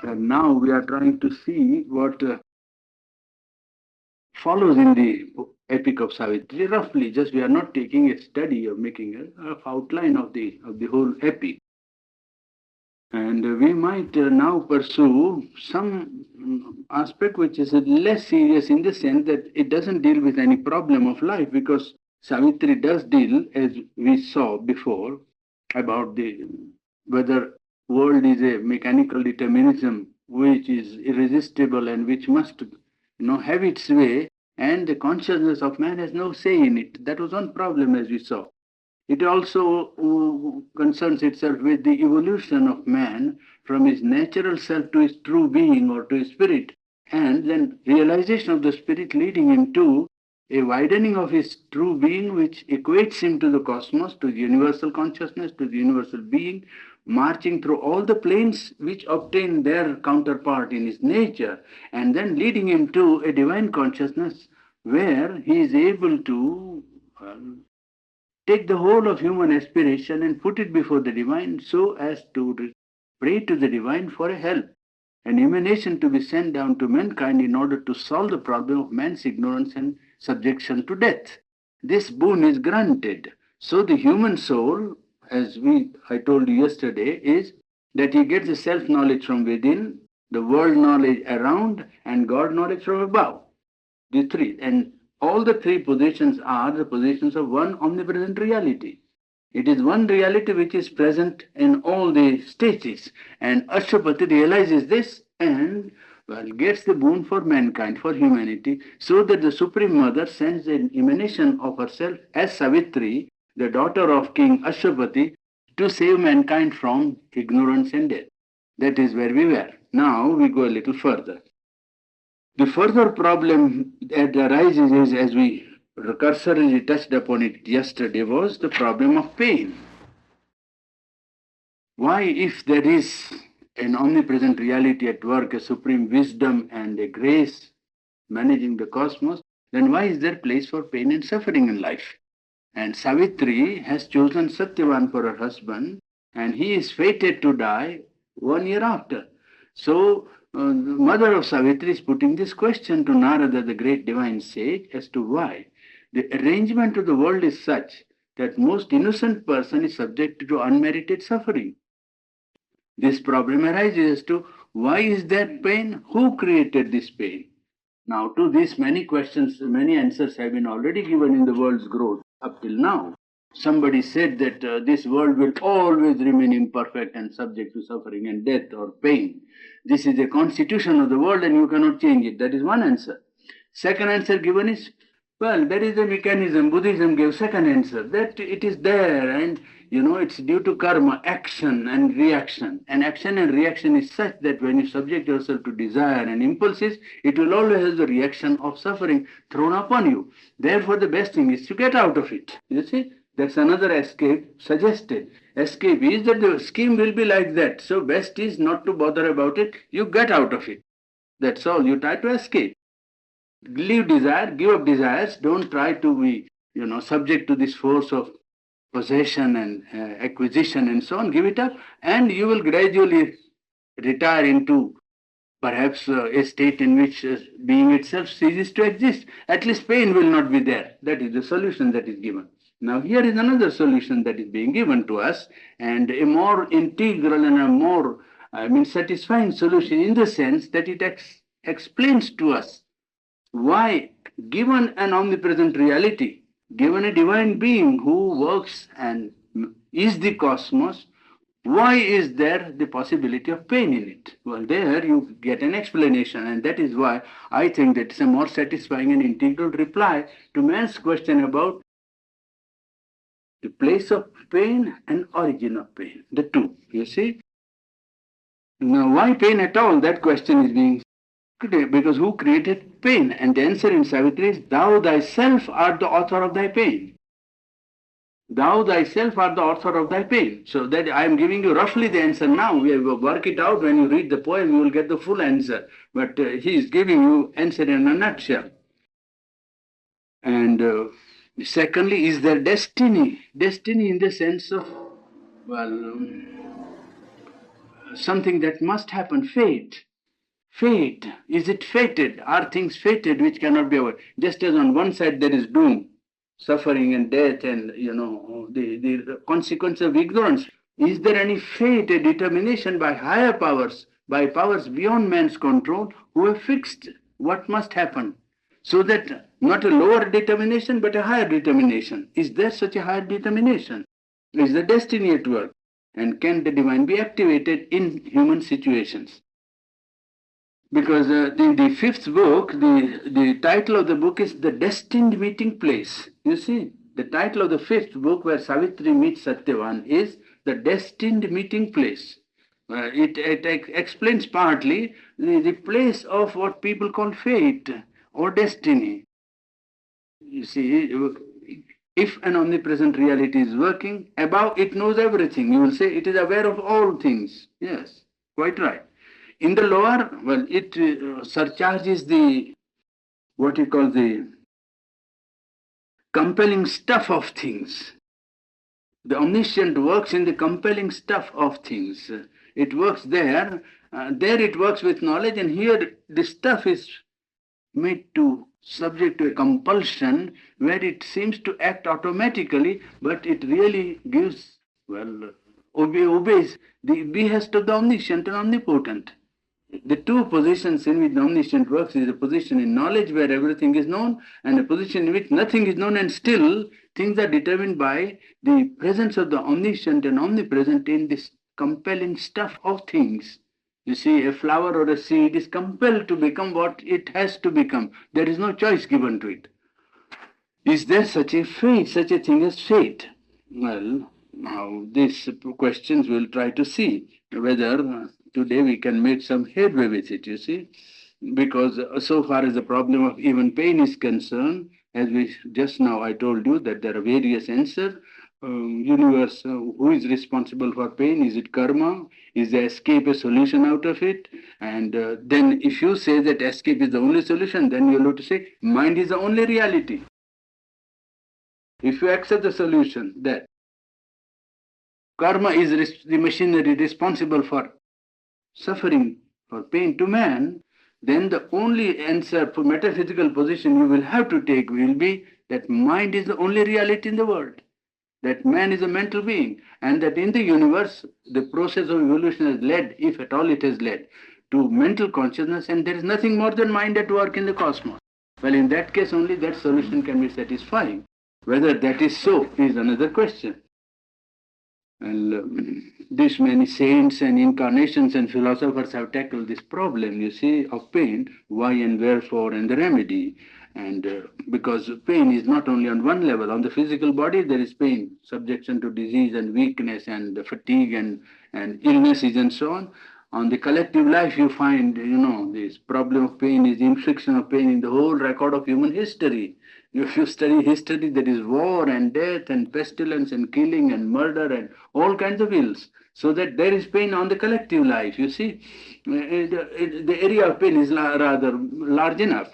And now we are trying to see what follows in the Epic of Savitri. Roughly, just we are not taking a study or making a rough outline of the whole epic. And we might now pursue some aspect which is less serious in the sense that it doesn't deal with any problem of life, because Savitri does deal, as we saw before, about the whether world is a mechanical determinism which is irresistible and which must have its way, and the consciousness of man has no say in it. That was one problem, as we saw. It also concerns itself with the evolution of man from his natural self to his true being or to his spirit, and then realization of the spirit leading him to a widening of his true being, which equates him to the cosmos, to the universal consciousness, to the universal being, marching through all the planes which obtain their counterpart in his nature, and then leading him to a divine consciousness where he is able to take the whole of human aspiration and put it before the divine so as to pray to the divine for a help, an emanation to be sent down to mankind in order to solve the problem of man's ignorance and subjection to death. This boon is granted. So the human soul, as I told you yesterday, is that he gets the self-knowledge from within, the world knowledge around, and God knowledge from above. The three. And all the three positions are the positions of one omnipresent reality. It is one reality which is present in all the stages. And Ashwapati realizes this and gets the boon for mankind, for humanity, so that the Supreme Mother sends an emanation of herself as Savitri, the daughter of King Ashwapati, to save mankind from ignorance and death. That is where we were. Now we go a little further. The further problem that arises is, as we cursorily touched upon it yesterday, was the problem of pain. Why, if there is an omnipresent reality at work, a supreme wisdom and a grace managing the cosmos, then why is there place for pain and suffering in life? And Savitri has chosen Satyavan for her husband, and he is fated to die 1 year after. So, the mother of Savitri is putting this question to Narada, the great divine sage, as to why the arrangement of the world is such that most innocent person is subjected to unmerited suffering. This problem arises as to why is there pain? Who created this pain? Now, to these many questions, many answers have been already given in the world's growth up till now. Somebody said that this world will always remain imperfect and subject to suffering and death or pain. This is the constitution of the world and you cannot change it. That is one answer. Second answer given is, well, there is a mechanism. Buddhism gave second answer, that it is there and it's due to karma, action and reaction. And action and reaction is such that when you subject yourself to desire and impulses, it will always have the reaction of suffering thrown upon you. Therefore, the best thing is to get out of it. You see, that's another escape suggested. Escape is that the scheme will be like that. So best is not to bother about it. You get out of it. That's all. You try to escape. Leave desire, give up desires. Don't try to be, subject to this force of possession and acquisition and so on. Give it up, and you will gradually retire into perhaps a state in which being itself ceases to exist. At least pain will not be there. That is the solution that is given. Now here is another solution that is being given to us, and a more integral and a more, satisfying solution, in the sense that it explains to us why, given an omnipresent reality, given a divine being who works and is the cosmos, why is there the possibility of pain in it? Well, there you get an explanation, and that is why I think that it's a more satisfying and integral reply to man's question about the place of pain and origin of pain, the two, you see. Now, why pain at all? That question is being because who created pain? And the answer in Savitri is, thou thyself art the author of thy pain. Thou thyself art the author of thy pain. So that I am giving you roughly the answer now. We will work it out. When you read the poem, you will get the full answer. But he is giving you answer in a nutshell. And secondly, is there destiny? Destiny in the sense of, well, something that must happen, fate. Fate, is it fated? Are things fated which cannot be avoided? Just as on one side there is doom, suffering and death and the consequence of ignorance. Is there any fate, a determination by higher powers, by powers beyond man's control, who have fixed what must happen? So that not a lower determination but a higher determination. Is there such a higher determination? Is the destiny at work? And can the divine be activated in human situations? Because the fifth book, the title of the book is The Destined Meeting Place. You see, the title of the fifth book, where Savitri meets Satyavan, is The Destined Meeting Place. It explains partly the place of what people call fate or destiny. You see, if an omnipresent reality is working, above it knows everything. You will say it is aware of all things. Yes, quite right. In the lower, well, it surcharges the, what you call the compelling stuff of things. The omniscient works in the compelling stuff of things. It works there. There it works with knowledge, and here the stuff is made to subject to a compulsion where it seems to act automatically, but it really gives, well, obeys the behest of the omniscient and omnipotent. The two positions in which the omniscient works is a position in knowledge where everything is known, and a position in which nothing is known and still things are determined by the presence of the omniscient and omnipresent in this compelling stuff of things. You see, a flower or a seed is compelled to become what it has to become. There is no choice given to it. Is there such a fate, such a thing as fate? Well, now these questions we'll try to see whether today we can make some headway with it, you see, because so far as the problem of even pain is concerned, as we just now I told you that there are various answers. Universe, who is responsible for pain? Is it karma? Is the escape a solution out of it? And then if you say that escape is the only solution, then you'll have to say mind is the only reality. If you accept the solution that karma is the machinery responsible for suffering, for pain to man, then the only answer for metaphysical position you will have to take will be that mind is the only reality in the world, that man is a mental being, and that in the universe the process of evolution has led, if at all it has led, to mental consciousness, and there is nothing more than mind at work in the cosmos. Well, in that case only that solution can be satisfying. Whether that is so is another question. And these many saints and incarnations and philosophers have tackled this problem, you see, of pain, why and wherefore and the remedy. And because pain is not only on one level, on the physical body there is pain, subjection to disease and weakness and fatigue and illnesses and so on. On the collective life you find, this problem of pain is the infliction of pain in the whole record of human history. If you study history, there is war and death and pestilence and killing and murder and all kinds of ills. So that there is pain on the collective life, you see. The area of pain is rather large enough.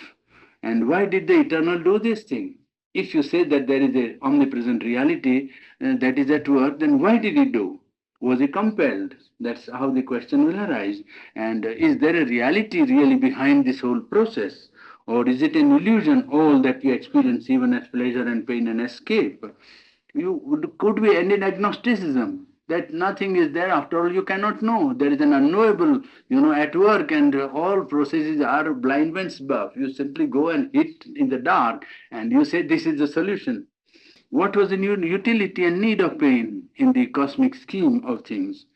And why did the Eternal do this thing? If you say that there is an omnipresent reality that is at work, then why did he do? Was he compelled? That's how the question will arise. And is there a reality really behind this whole process? Or is it an illusion, all that we experience, even as pleasure and pain and escape? Could we end in agnosticism? That nothing is there, after all you cannot know. There is an unknowable, at work, and all processes are blind man's buff. You simply go and hit in the dark and you say this is the solution. What was the utility and need of pain in the cosmic scheme of things?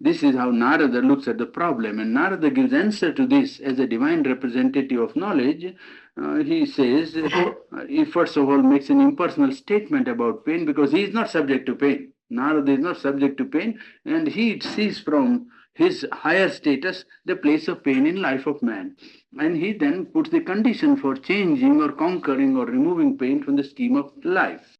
This is how Narada looks at the problem, and Narada gives answer to this as a divine representative of knowledge. He says, he first of all makes an impersonal statement about pain because he is not subject to pain. Narada is not subject to pain, and he sees from his higher status the place of pain in life of man. And he then puts the condition for changing or conquering or removing pain from the scheme of life.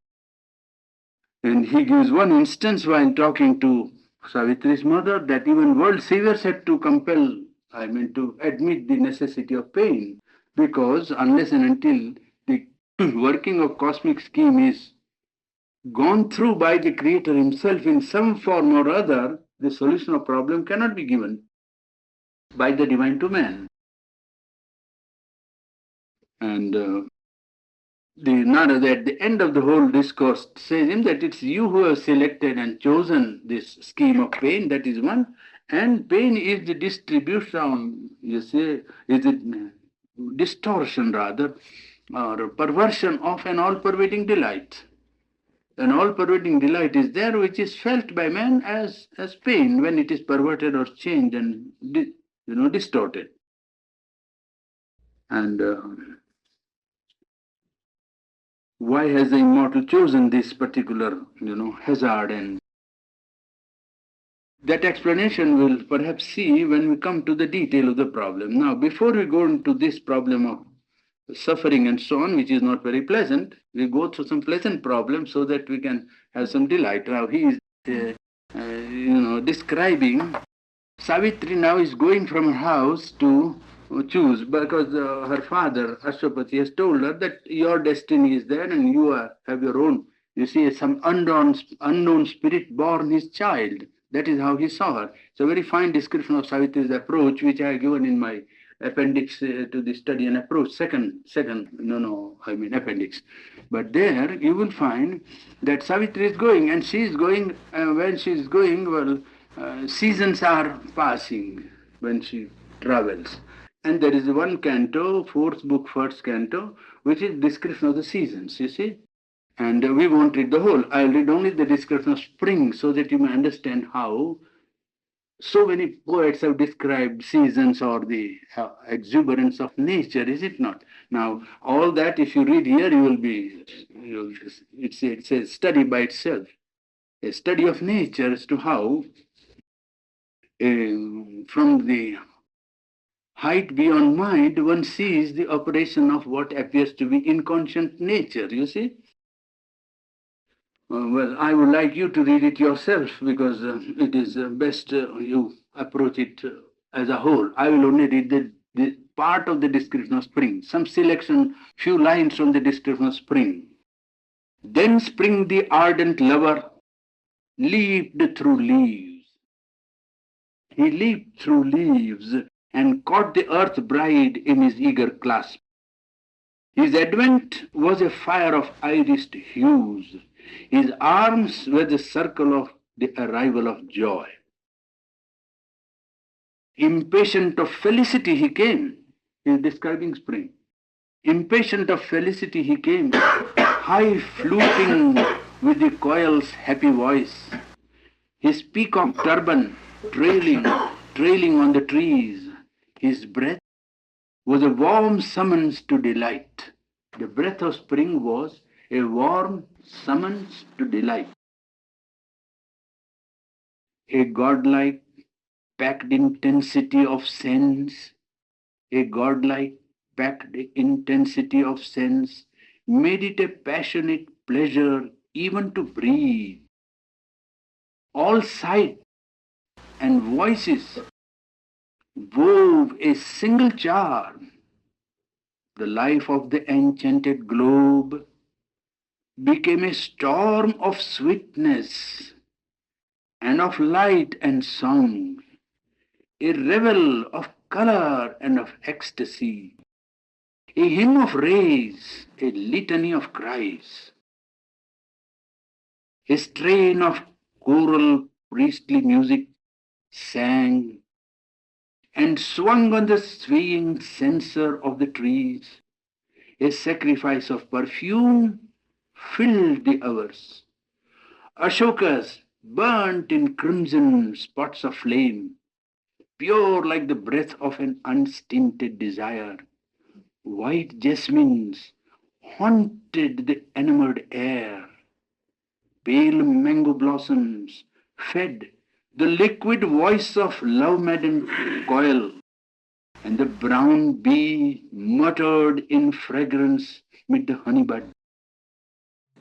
And he gives one instance while talking to Savitri's mother that even world saviors had to to admit the necessity of pain, because unless and until the working of cosmic scheme is gone through by the Creator himself in some form or other, the solution of problem cannot be given by the divine to man. And the Narada at the end of the whole discourse says him that it's you who have selected and chosen this scheme of pain, that is one, and pain is the distribution, you say, is the distortion rather, or perversion of an all-pervading delight. An all-pervading delight is there which is felt by man as pain when it is perverted or changed and distorted. And why has the immortal chosen this particular, hazard? And that explanation we'll perhaps see when we come to the detail of the problem. Now, before we go into this problem of suffering and so on, which is not very pleasant, we go through some pleasant problems so that we can have some delight. Now, he is, describing Savitri now is going from her house to choose because her father, Ashwapati, has told her that your destiny is there and you have your own. You see, some unknown spirit born his child. That is how he saw her. It's a very fine description of Savitri's approach, which I have given in my appendix to the study and approach, appendix. But there you will find that Savitri is going, and she is going, when she is going, seasons are passing when she travels. And there is one canto, fourth book, first canto, which is description of the seasons, you see. And we won't read the whole. I'll read only the description of spring so that you may understand how so many poets have described seasons or the exuberance of nature, is it not? Now, all that, if you read here, it's a study by itself, a study of nature as to how, from the height beyond mind, one sees the operation of what appears to be inconscient nature, you see? Well, I would like you to read it yourself because it is best you approach it as a whole. I will only read the part of the description of spring, some selection, few lines from the description of spring. Then spring, the ardent lover, leaped through leaves. He leaped through leaves and caught the earth bride in his eager clasp. His advent was a fire of irised hues. His arms were the circle of the arrival of joy. Impatient of felicity he came. He is describing spring. Impatient of felicity he came, high fluting with the coil's happy voice. His peacock turban trailing on the trees. His breath was a warm summons to delight. The breath of spring was a warm summons to delight. A godlike, packed intensity of sense, a godlike, packed intensity of sense made it a passionate pleasure even to breathe. All sight and voices wove a single charm. The life of the enchanted globe became a storm of sweetness and of light and song, a revel of color and of ecstasy, a hymn of rays, a litany of cries, a strain of choral priestly music sang and swung on the swaying censer of the trees. A sacrifice of perfume filled the hours. Ashokas burnt in crimson spots of flame, pure like the breath of an unstinted desire. White jasmines haunted the enamored air. Pale mango blossoms fed the liquid voice of love-maddened coil, and the brown bee muttered in fragrance mid the honey bud.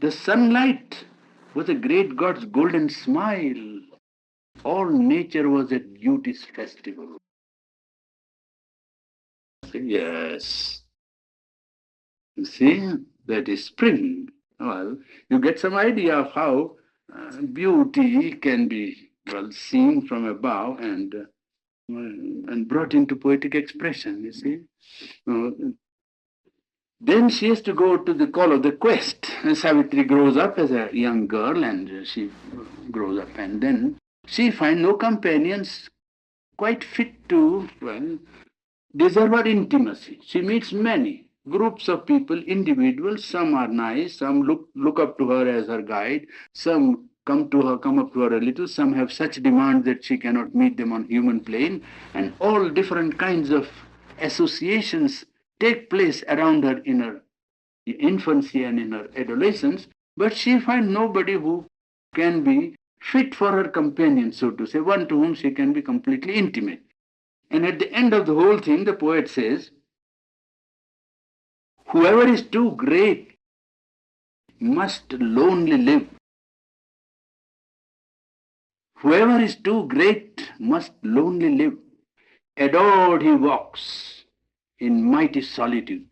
The sunlight was a great god's golden smile. All nature was at beauty's festival. Yes. You see, that is spring. Well, you get some idea of how beauty can be seen from above and brought into poetic expression, you see. Then she has to go to the call of the quest. And Savitri grows up as a young girl and she grows up, and then she finds no companions quite fit to, deserve her intimacy. She meets many groups of people, individuals. Some are nice, some look up to her as her guide, some come up to her a little, some have such demands that she cannot meet them on human plane, and all different kinds of associations take place around her in her infancy and in her adolescence, but she finds nobody who can be fit for her companion, so to say, one to whom she can be completely intimate. And at the end of the whole thing, the poet says, whoever is too great must lonely live. Whoever is too great must lonely live. Adored he walks in mighty solitude.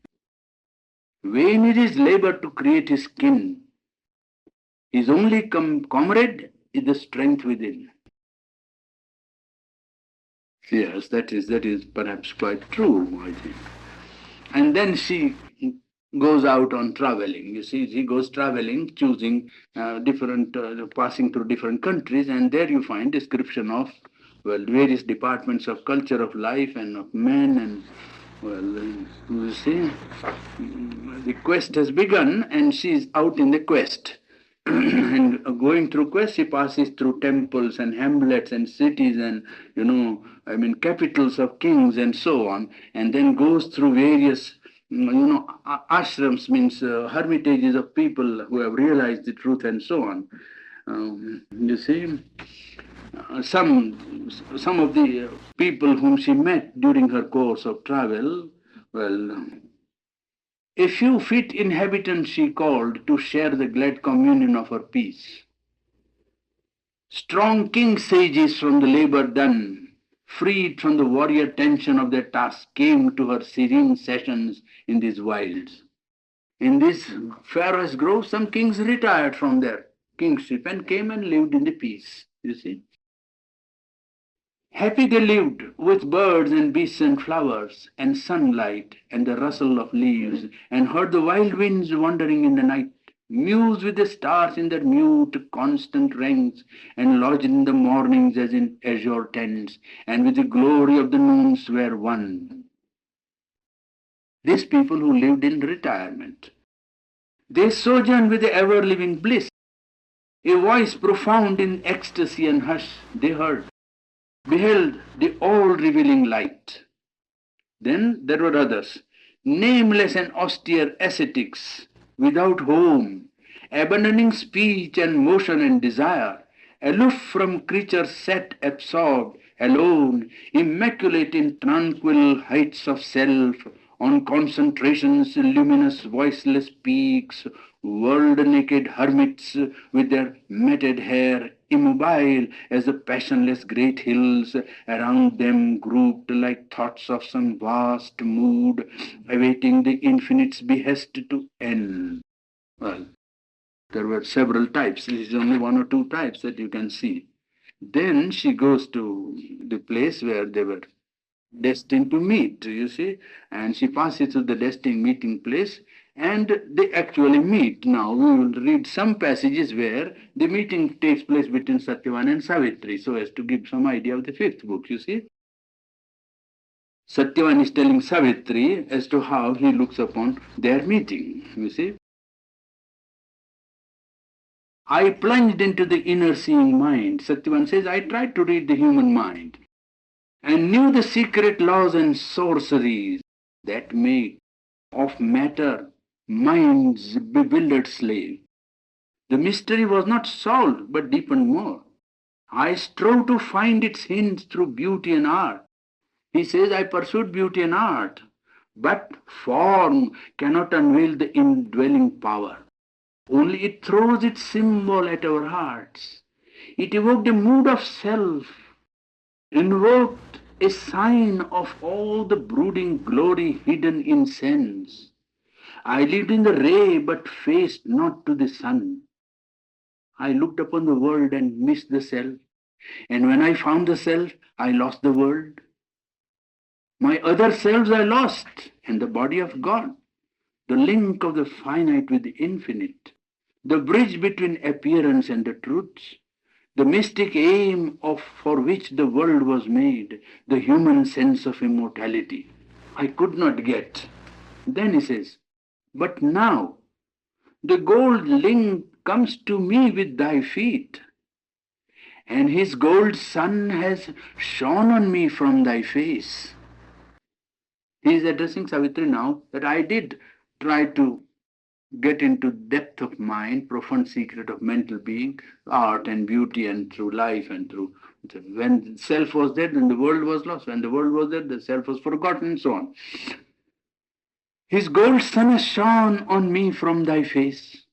Vain is his labor to create his kin. His only comrade is the strength within. Yes, that is perhaps quite true, I think. And then she goes out on traveling. You see, she goes traveling, choosing passing through different countries, and there you find description of various departments of culture of life and of men, and you see, the quest has begun, and she is out in the quest. And going through quest, she passes through temples and hamlets and cities and, capitals of kings and so on, and then goes through various, ashrams, means hermitages of people who have realized the truth and so on. You see, some of the people whom she met during her course of travel, a few fit inhabitants she called to share the glad communion of her peace. Strong king sages from the labor done, freed from the warrior tension of their task, came to her serene sessions in these wilds. In this forest grove, some kings retired from their kingship and came and lived in the peace, you see. Happy they lived with birds and beasts and flowers and sunlight and the rustle of leaves, and heard the wild winds wandering in the night, mused with the stars in their mute constant ranks, and lodged in the mornings as in azure tents, and with the glory of the noons were one. These people who lived in retirement, they sojourned with the ever-living bliss. A voice profound in ecstasy and hush they heard, beheld the all-revealing light. Then there were others, nameless and austere ascetics, without home, abandoning speech and motion and desire, aloof from creatures set absorbed, alone, immaculate in tranquil heights of self, on concentration's luminous voiceless peaks, world-naked hermits with their matted hair, immobile as the passionless great hills around them, grouped like thoughts of some vast mood, awaiting the infinite's behest to end. Well, there were several types. This is only one or two types that you can see. Then she goes to the place where they were destined to meet, you see, and she passes to the destined meeting place, and they actually meet. Now we will read some passages where the meeting takes place between Satyavan and Savitri, so as to give some idea of the fifth book, you see. Satyavan is telling Savitri as to how he looks upon their meeting, you see. I plunged into the inner seeing mind. Satyavan says, I tried to read the human mind and knew the secret laws and sorceries that make of matter mind's bewildered slave. The mystery was not solved, but deepened more. I strove to find its hints through beauty and art. He says, I pursued beauty and art, but form cannot unveil the indwelling power. Only it throws its symbol at our hearts. It evoked a mood of self, invoked a sign of all the brooding glory hidden in sense. I lived in the ray but faced not to the sun. I looked upon the world and missed the self. And when I found the self, I lost the world. My other selves I lost, and the body of God, the link of the finite with the infinite, the bridge between appearance and the truth, the mystic aim of for which the world was made, the human sense of immortality. I could not get. Then he says, but now the gold link comes to me with thy feet, and his gold sun has shone on me from thy face. He is addressing Savitri now that I did try to get into depth of mind, profound secret of mental being, art and beauty and through life and through when self was dead, then the world was lost. When the world was dead, the self was forgotten and so on. His gold sun has shone on me from thy face,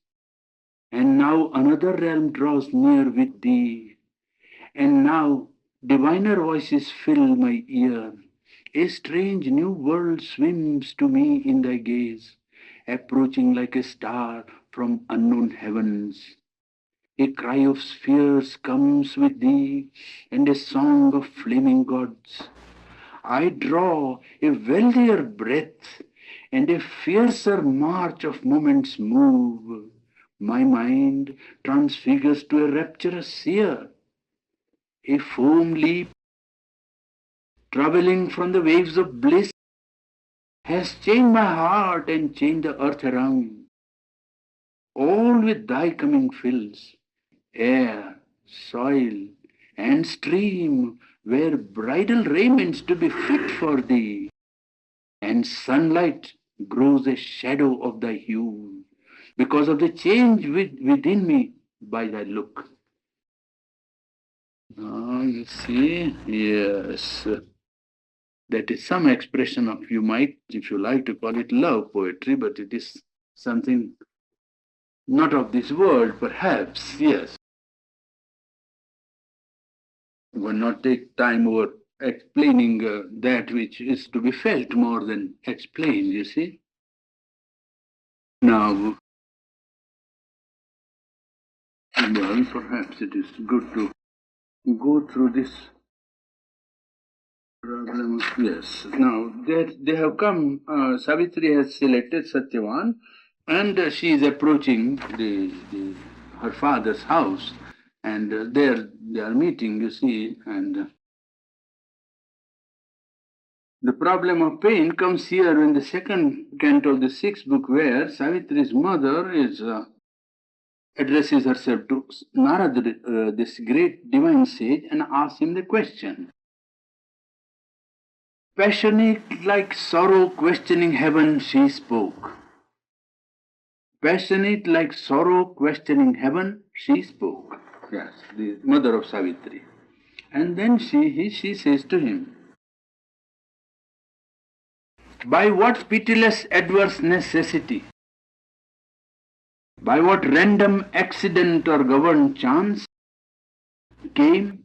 and now another realm draws near with thee, and now diviner voices fill my ear. A strange new world swims to me in thy gaze, approaching like a star from unknown heavens. A cry of spheres comes with thee, and a song of flaming gods. I draw a wealthier breath, and a fiercer march of moments move. My mind transfigures to a rapturous seer, a foam leap traveling from the waves of bliss has changed my heart and changed the earth around. All with thy coming fills, air, soil, and stream wear bridal raiments to be fit for thee, and sunlight grows a shadow of thy hue, because of the change within me by thy look. Now you see, yes, that is some expression of, you might, if you like to call it love poetry, but it is something not of this world, perhaps, yes. We will not take time over explaining that which is to be felt more than explained, you see. Now, well, perhaps it is good to go through this problem. Yes. Now, they have come, Savitri has selected Satyavan, and she is approaching her father's house, and there they are meeting, you see, and the problem of pain comes here in the second canto of the sixth book, where Savitri's mother addresses herself to Narada, this great divine sage, and asks him the question. Passionate like sorrow questioning heaven, she spoke. Passionate like sorrow questioning heaven, she spoke. Yes, the mother of Savitri. And then she says to him, by what pitiless adverse necessity, by what random accident or governed chance came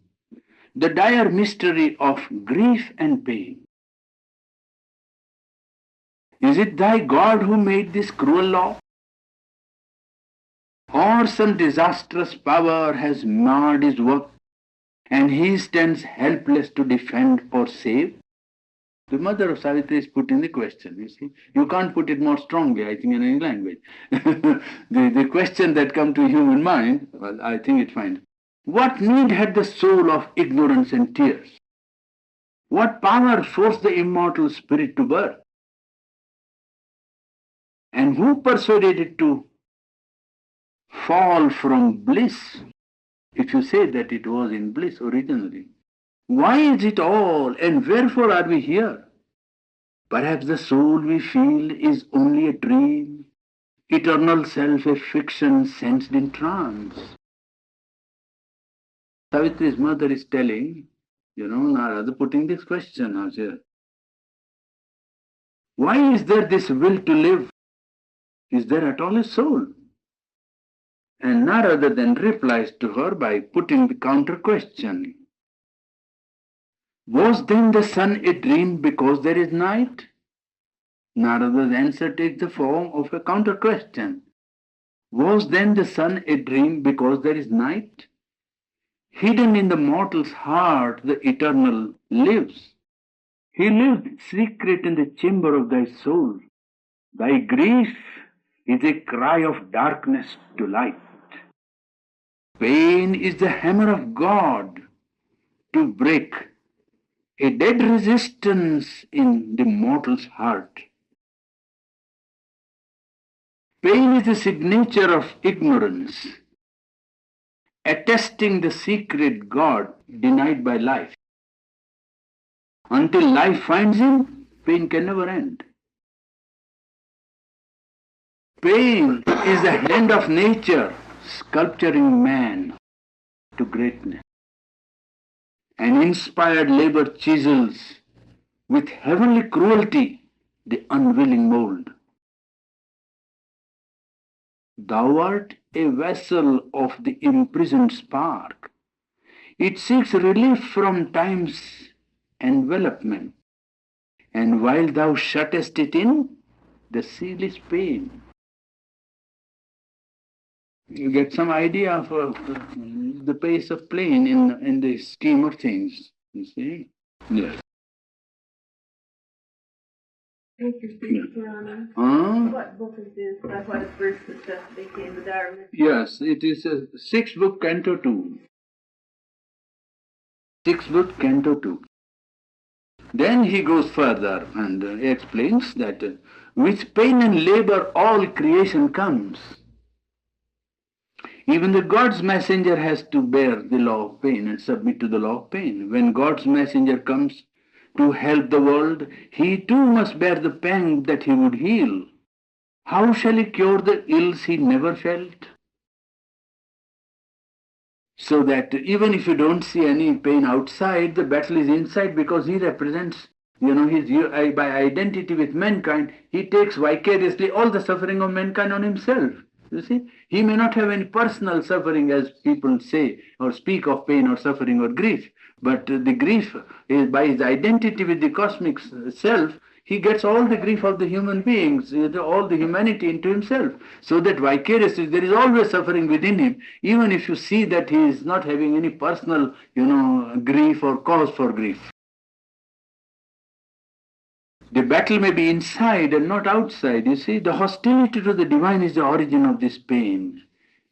the dire mystery of grief and pain? Is it thy God who made this cruel law? Or some disastrous power has marred his work, and he stands helpless to defend or save? The mother of Savitri is putting the question, you see. You can't put it more strongly, I think, in any language. the question that comes to human mind, well, I think it fine. What need had the soul of ignorance and tears? What power forced the immortal spirit to birth? And who persuaded it to fall from bliss, if you say that it was in bliss originally? Why is it all, and wherefore are we here? Perhaps the soul we feel is only a dream, eternal self a fiction sensed in trance. Savitri's mother is telling, Narada putting this question out here. Why is there this will to live? Is there at all a soul? And Narada then replies to her by putting the counter question. Was then the sun a dream because there is night? Narada's answer takes the form of a counter question. Was then the sun a dream because there is night? Hidden in the mortal's heart, the eternal lives. He lived secret in the chamber of thy soul. Thy grief is a cry of darkness to light. Pain is the hammer of God to break a dead resistance in the mortal's heart. Pain is the signature of ignorance, attesting the secret God denied by life. Until life finds him, pain can never end. Pain is the hand of nature sculpturing man to greatness. An inspired labor chisels with heavenly cruelty the unwilling mold. Thou art a vessel of the imprisoned spark. It seeks relief from time's envelopment. And while thou shuttest it in, the seal is pain. You get some idea of the pace of plane in the scheme of things. You see? Yes. Purani. What book is this? What verse that became the Dharma? Yes, it is a sixth book, Canto 2. Sixth book, Canto 2. Then he goes further and explains that with pain and labor all creation comes. Even the God's messenger has to bear the law of pain and submit to the law of pain. When God's messenger comes to help the world, he too must bear the pang that he would heal. How shall he cure the ills he never felt? So that even if you don't see any pain outside, the battle is inside, because he represents, by identity with mankind, he takes vicariously all the suffering of mankind on himself. You see, he may not have any personal suffering as people say or speak of pain or suffering or grief, but the grief is by his identity with the cosmic self. He gets all the grief of the human beings, all the humanity into himself, so that vicariously there is always suffering within him, even if you see that he is not having any personal, grief or cause for grief. The battle may be inside and not outside. You see, the hostility to the divine is the origin of this pain.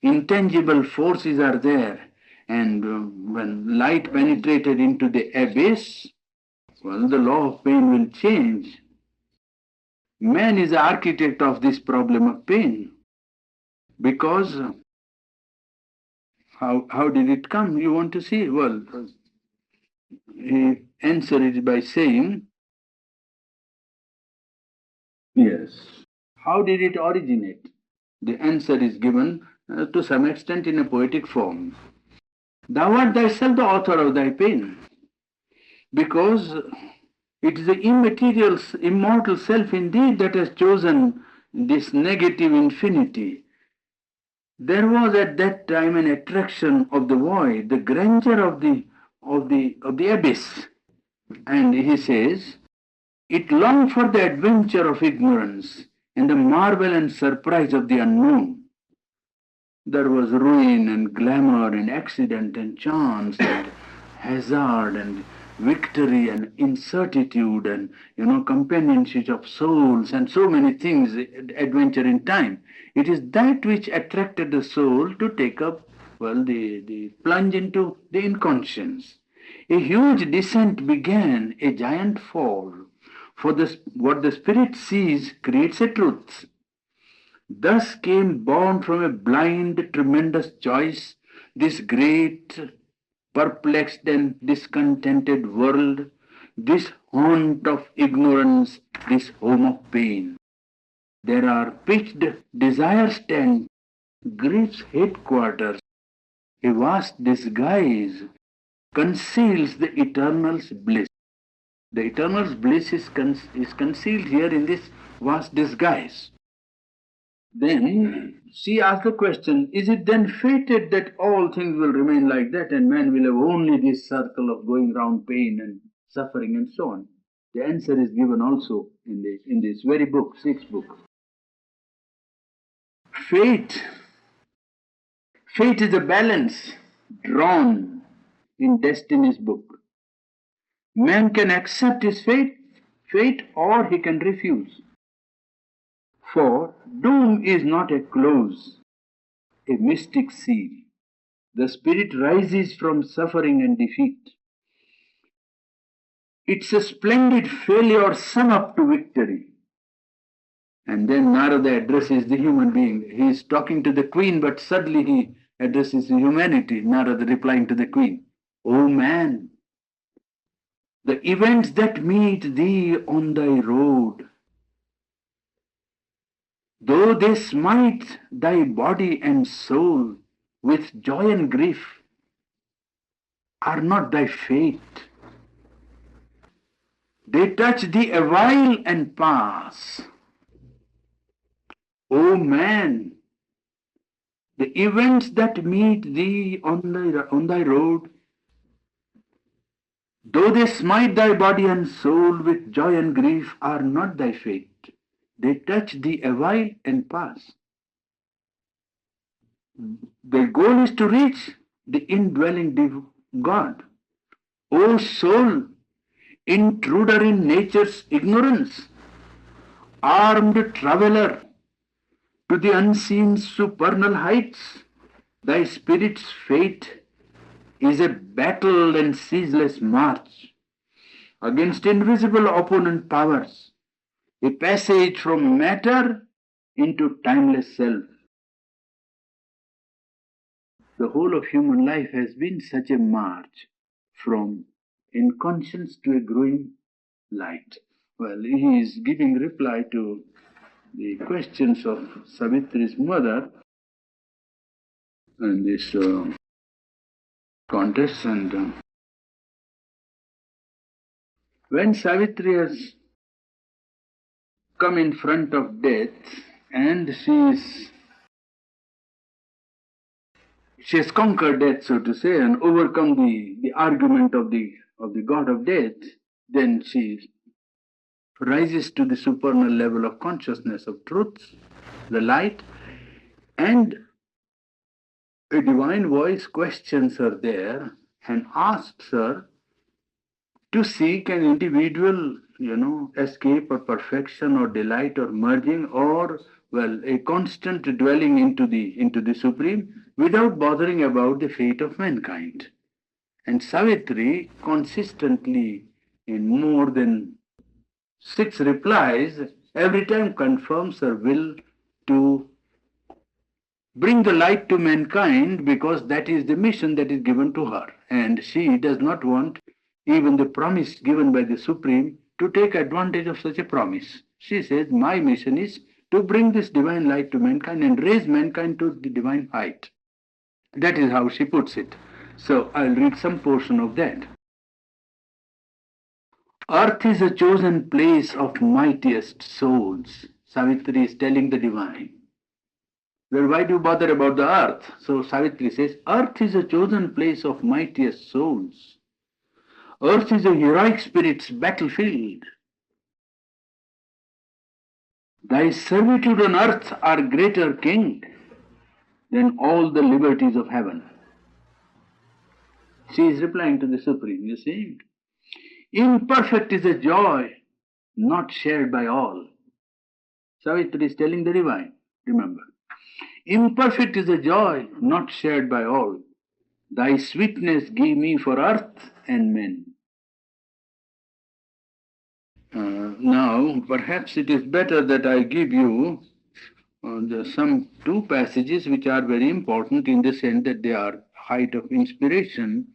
Intangible forces are there, and when light penetrated into the abyss, well, the law of pain will change. Man is the architect of this problem of pain, because how did it come? You want to see? Well, he answered it by saying, yes. How did it originate? The answer is given to some extent in a poetic form. Thou art thyself the author of thy pain, because it is the immaterial, immortal self indeed that has chosen this negative infinity. There was at that time an attraction of the void, the grandeur of the abyss. And he says, it longed for the adventure of ignorance and the marvel and surprise of the unknown. There was ruin and glamour and accident and chance and hazard and victory and incertitude and companionship of souls and so many things, adventure in time. It is that which attracted the soul to take up, the plunge into the inconscience. A huge descent began, a giant fall. For what the spirit sees creates a truth. Thus came born from a blind, tremendous choice this great, perplexed and discontented world, this haunt of ignorance, this home of pain. There are pitched desire tent, grief's headquarters. A vast disguise conceals the eternal's bliss. The eternal's bliss is concealed here in this vast disguise. Then she asked the question, is it then fated that all things will remain like that and man will have only this circle of going round pain and suffering and so on? The answer is given also in this very book, sixth book. Fate is a balance drawn in Destiny's book. Man can accept his fate or he can refuse. For doom is not a close, a mystic seal. The spirit rises from suffering and defeat. It's a splendid failure sum up to victory. And then Narada addresses the human being. He is talking to the queen, but suddenly he addresses humanity. Narada replying to the queen, O man, the events that meet thee on thy road, though they smite thy body and soul with joy and grief, are not thy fate. They touch thee awhile and pass. O man, the events that meet thee on thy road, though they smite thy body and soul with joy and grief, are not thy fate. They touch thee awhile and pass. The goal is to reach the indwelling God. O soul, intruder in nature's ignorance, armed traveler to the unseen supernal heights, thy spirit's fate is a battle and ceaseless march against invisible opponent powers, a passage from matter into timeless self. The whole of human life has been such a march from inconscience to a growing light. Well, he is giving reply to the questions of Savitri's mother in this contest. And when Savitri has come in front of death and she has conquered death, so to say, and overcome the argument of the god of death, then she rises to the supernal level of consciousness of truth, the light, and a divine voice questions her there and asks her to seek an individual, escape or perfection or delight or merging or, well, a constant dwelling into the Supreme without bothering about the fate of mankind. And Savitri consistently, in more than 6 replies, every time confirms her will to bring the light to mankind, because that is the mission that is given to her. And she does not want even the promise given by the Supreme to take advantage of such a promise. She says, my mission is to bring this divine light to mankind and raise mankind to the divine height. That is how she puts it. So I'll read some portion of that. Earth is a chosen place of mightiest souls. Savitri is telling the divine. Well, why do you bother about the earth? So Savitri says, earth is a chosen place of mightiest souls. Earth is a heroic spirit's battlefield. Thy servitude on earth are greater, king, than all the liberties of heaven. She is replying to the Supreme, you see. Imperfect is a joy not shared by all. Savitri is telling the divine, remember. Imperfect is a joy not shared by all. Thy sweetness give me for earth and men. Now, perhaps it is better that I give you some 2 passages which are very important in the sense that they are height of inspiration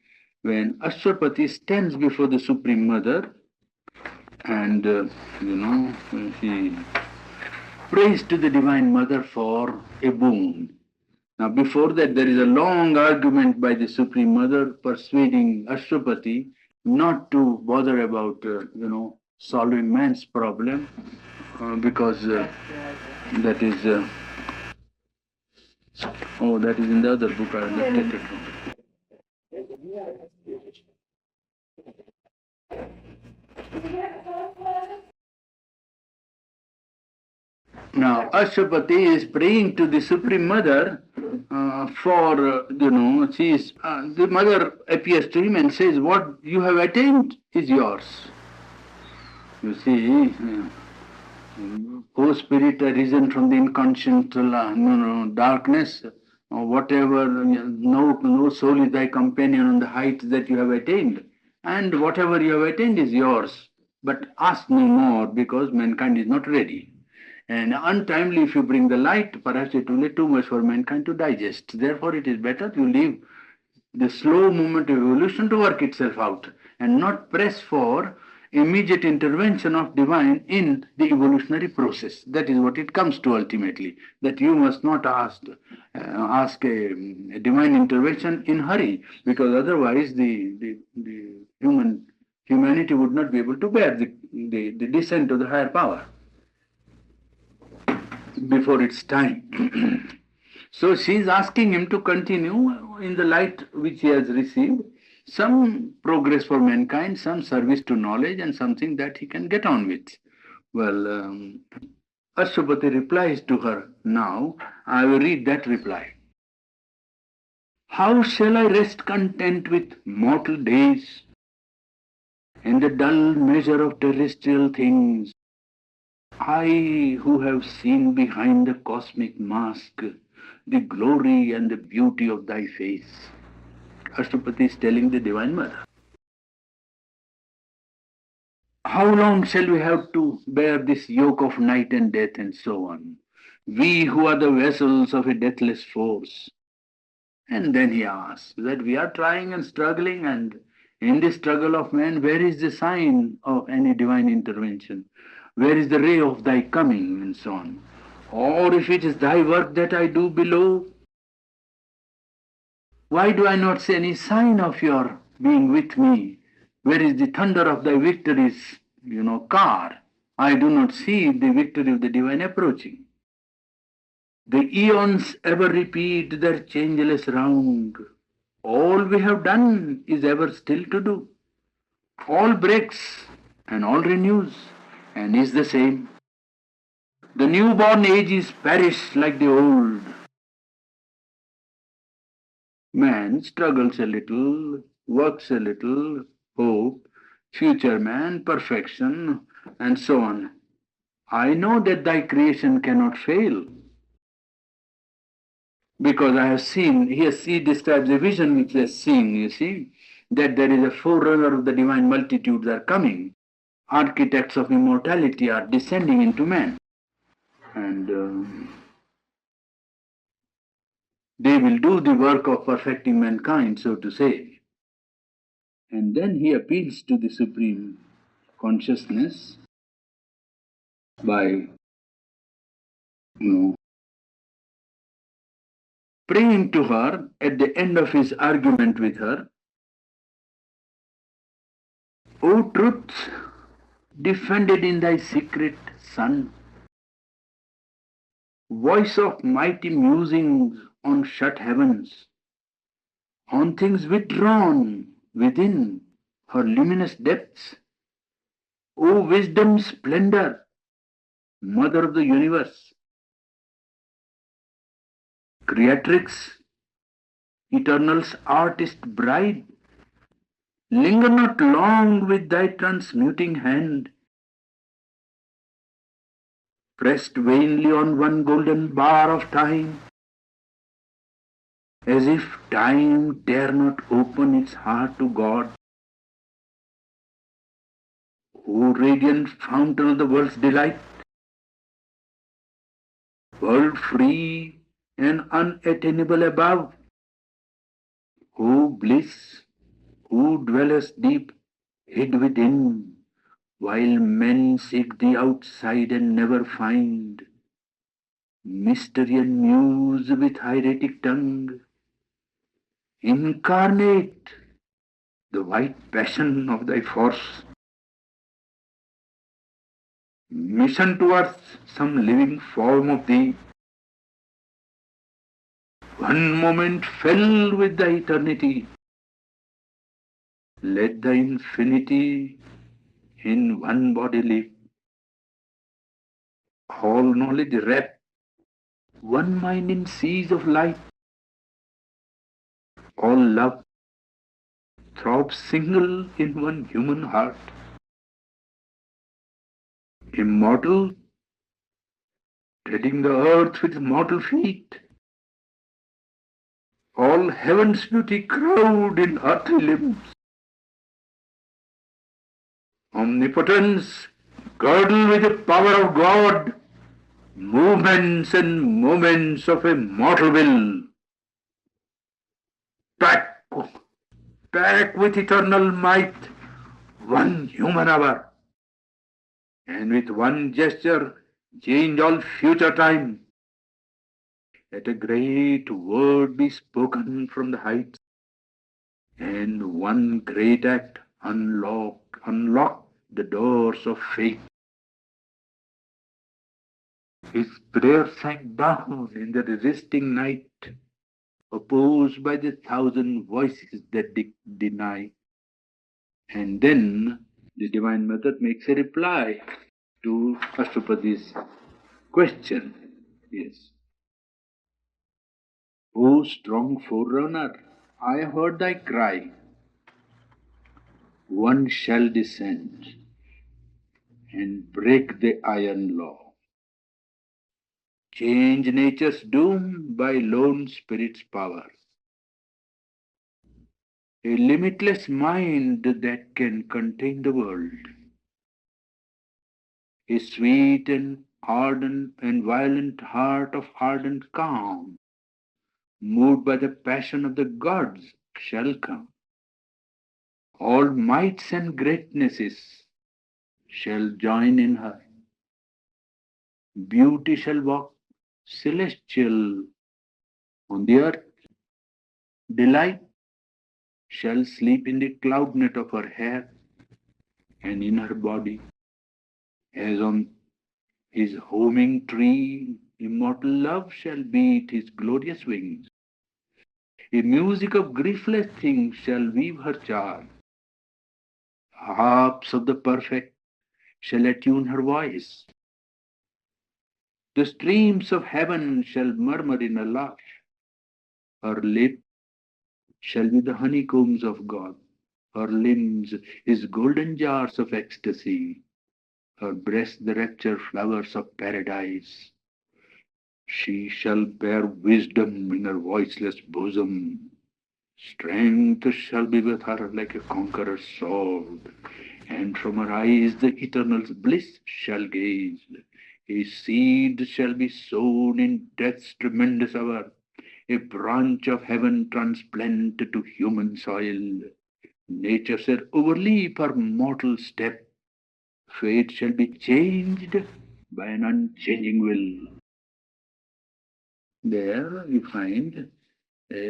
when Ashwapati stands before the Supreme Mother and, he prays to the Divine Mother for a boon. Now, before that, there is a long argument by the Supreme Mother persuading Ashwapati not to bother about, solving man's problem because that is that is in the other book. I left it at home. Now, Ashwapati is praying to the Supreme Mother the mother appears to him and says, what you have attained is yours. You see, O spirit arisen from the inconscient darkness, or whatever, no soul is thy companion on the heights that you have attained, and whatever you have attained is yours. But ask no more, because mankind is not ready. And untimely, if you bring the light, perhaps it will be too much for mankind to digest. Therefore, it is better you leave the slow movement of evolution to work itself out and not press for immediate intervention of divine in the evolutionary process. That is what it comes to ultimately, that you must not ask a divine intervention in hurry, because otherwise the humanity would not be able to bear the descent of the higher power before its time. So she is asking him to continue in the light which he has received, some progress for mankind, some service to knowledge, and something that he can get on with. Well, Ashwapati replies to her now. I will read that reply. How shall I rest content with mortal days and the dull measure of terrestrial things? I who have seen behind the cosmic mask the glory and the beauty of thy face. Ashtapati is telling the Divine Mother. How long shall we have to bear this yoke of night and death and so on? We who are the vessels of a deathless force. And then he asks that we are trying and struggling, and in the struggle of man, where is the sign of any divine intervention? Where is the ray of thy coming, and so on? Or if it is thy work that I do below, why do I not see any sign of your being with me? Where is the thunder of thy victory's, car? I do not see the victory of the divine approaching. The eons ever repeat their changeless round. All we have done is ever still to do. All breaks and all renews and is the same. The newborn ages perish like the old. Man struggles a little, works a little, hope, future man, perfection, and so on. I know that thy creation cannot fail, because I have seen, he describes a vision which he has seen, you see, that there is a forerunner of the divine multitudes are coming. Architects of immortality are descending into man. And they will do the work of perfecting mankind, so to say. And then he appeals to the Supreme Consciousness by praying to her at the end of his argument with her, O truth, defended in thy secret Son, voice of mighty musings on shut heavens, on things withdrawn within her luminous depths, O wisdom's splendor, mother of the universe, creatrix, eternal's artist bride, linger not long with thy transmuting hand, pressed vainly on one golden bar of time, as if time dare not open its heart to God. O radiant fountain of the world's delight, world free and unattainable above, O bliss, who dwellest deep, hid within, while men seek thee outside and never find, mystery and muse with hieratic tongue, incarnate the white passion of thy force. Mission to earth some living form of thee, one moment fell with thy eternity, let the infinity in one body live, all knowledge wrap, one mind in seas of light, All love throbs single in one human heart. Immortal, treading the earth with mortal feet. All heaven's beauty crowd in earthly limbs. Omnipotence, girdle with the power of God, movements and moments of a mortal will. Back, back with eternal might, one human hour, and with one gesture change all future time. Let a great word be spoken from the heights, and one great act unlock the doors of faith. His prayer sank down in the resisting night, opposed by the thousand voices that deny. And then the Divine Mother makes a reply to Ashtapadi's question. Yes. O strong forerunner, I heard thy cry. One shall descend and break the iron law. Change nature's doom by lone spirit's power. A limitless mind that can contain the world. A sweet and ardent and violent heart of ardent calm, moved by the passion of the gods, shall come. All mights and greatnesses shall join in her. Beauty shall walk celestial on the earth. Delight shall sleep in the cloudnet of her hair and in her body, as on his homing tree, immortal love shall beat his glorious wings. A music of griefless things shall weave her charm. Harps of the perfect shall attune her voice. The streams of heaven shall murmur in her laugh. Her lip shall be the honeycombs of God. Her limbs his golden jars of ecstasy. Her breast the rapture flowers of paradise. She shall bear wisdom in her voiceless bosom. Strength shall be with her like a conqueror's sword, and from her eyes the eternal bliss shall gaze. A seed shall be sown in death's tremendous hour, a branch of heaven transplanted to human soil. Nature shall overleap her mortal step. Fate shall be changed by an unchanging will. There you find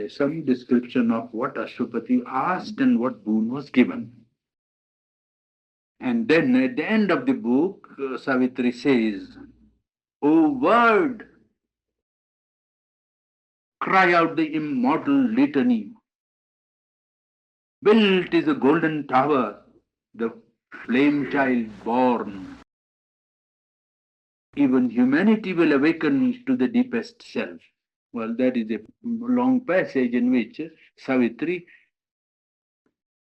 some description of what Ashwapati asked and what boon was given. And then at the end of the book, Savitri says, O word, cry out the immortal litany. Built is a golden tower, the flame child born. Even humanity will awaken to the deepest self. Well, that is a long passage in which Savitri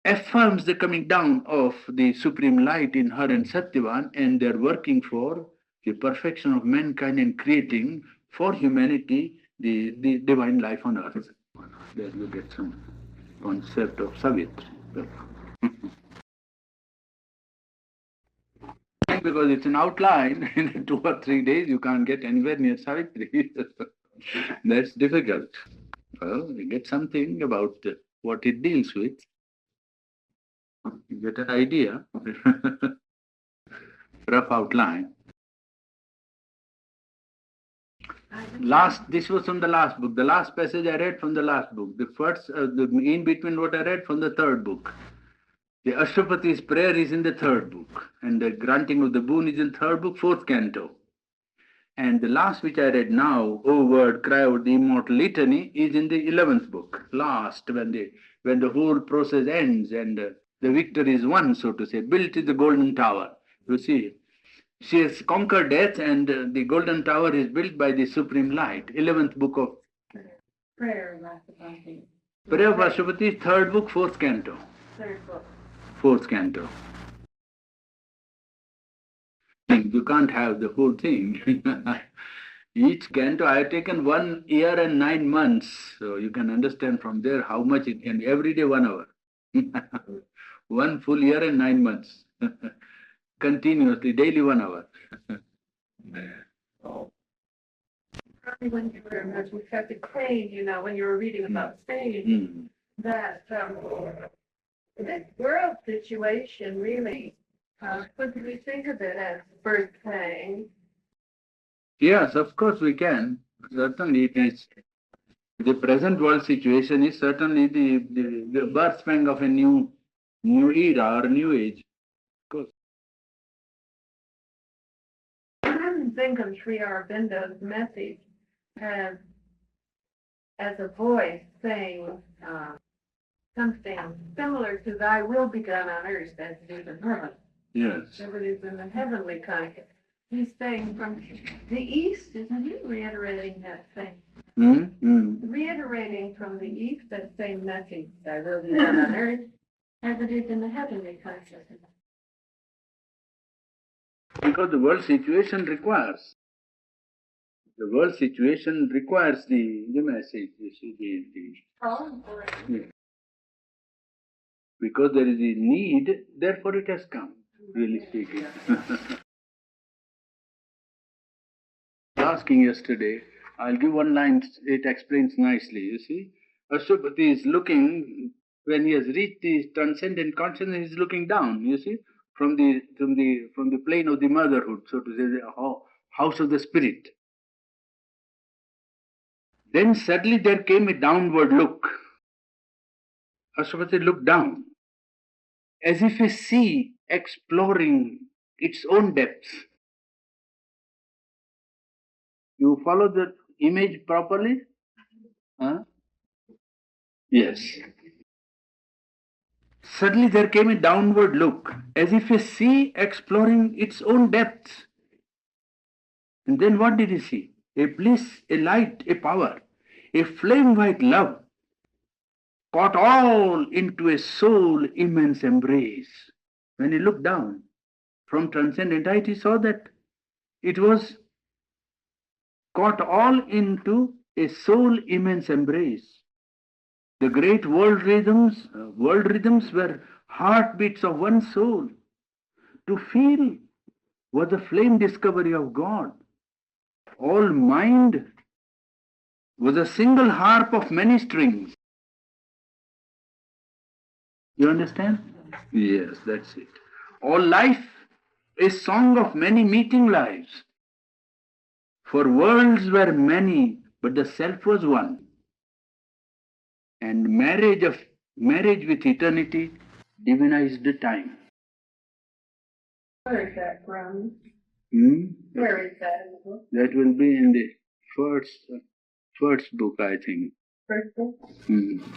affirms the coming down of the supreme light in her and Satyavan, and they're working for the perfection of mankind and creating for humanity the divine life on earth. There you get some concept of Savitri. Because it's an outline, in 2 or 3 days you can't get anywhere near Savitri. That's difficult. Well, you get something about what it deals with. You get an idea, rough outline. This was from the last book. The last passage I read from the last book. The first, in between what I read from the third book. The Ashtapadi's prayer is in the third book, and the granting of the boon is in third book, fourth canto. And the last which I read now, O word, cry out the immortal litany, is in the 11th book, last, when the whole process ends and the victory is won, so to say. Built is the golden tower. You see, she has conquered death, and the golden tower is built by the supreme light. 11th book of prayer, Master Bhante. Prayer of Ashram, third book, fourth canto. Third book. Fourth canto. You can't have the whole thing. Each canto I have taken 1 year and 9 months, so you can understand from there how much it can. Every day 1 hour, 1 full year and 9 months, continuously, daily 1 hour. When you were with pain, when you were reading about pain, that this world situation really, could we think of it as birth pain? Yes, of course we can. Certainly it is. The present world situation is certainly the birth pang of a new era or new age. Of course. I think of Sri Aurobindo's message as a voice saying something similar to "Thy will be done on earth as it is in heaven." Yes. As it is in the heavenly context. He's saying from the east, isn't he? Reiterating that thing. Reiterating from the east that same message, "Thy will be done on earth as it is in the heavenly context." Because the world situation requires. The world situation requires the message, you see, because there is a need, therefore it has come, really speaking. Asking yesterday, I'll give one line, it explains nicely, you see. Ashwapati is looking, when he has reached the transcendent consciousness, he is looking down, you see, from the plane of the motherhood, so to say, the house of the spirit. Then suddenly there came a downward look. Ashwapati looked down, as if a sea exploring its own depths. You follow the image properly? Huh? Yes. Suddenly there came a downward look, as if a sea exploring its own depths. And then what did he see? A bliss, a light, a power, a flame white love, caught all into a soul immense embrace. When he looked down from transcendent, he saw that it was caught all into a soul immense embrace. The great world rhythms were heartbeats of one soul. To feel was the flame discovery of God. All mind was a single harp of many strings. You understand? Yes, that's it. All life a song of many meeting lives. For worlds were many, but the self was one. And marriage with eternity divinized the time. Where is that from? Where is that in the book? That will be in the first book, I think. First book?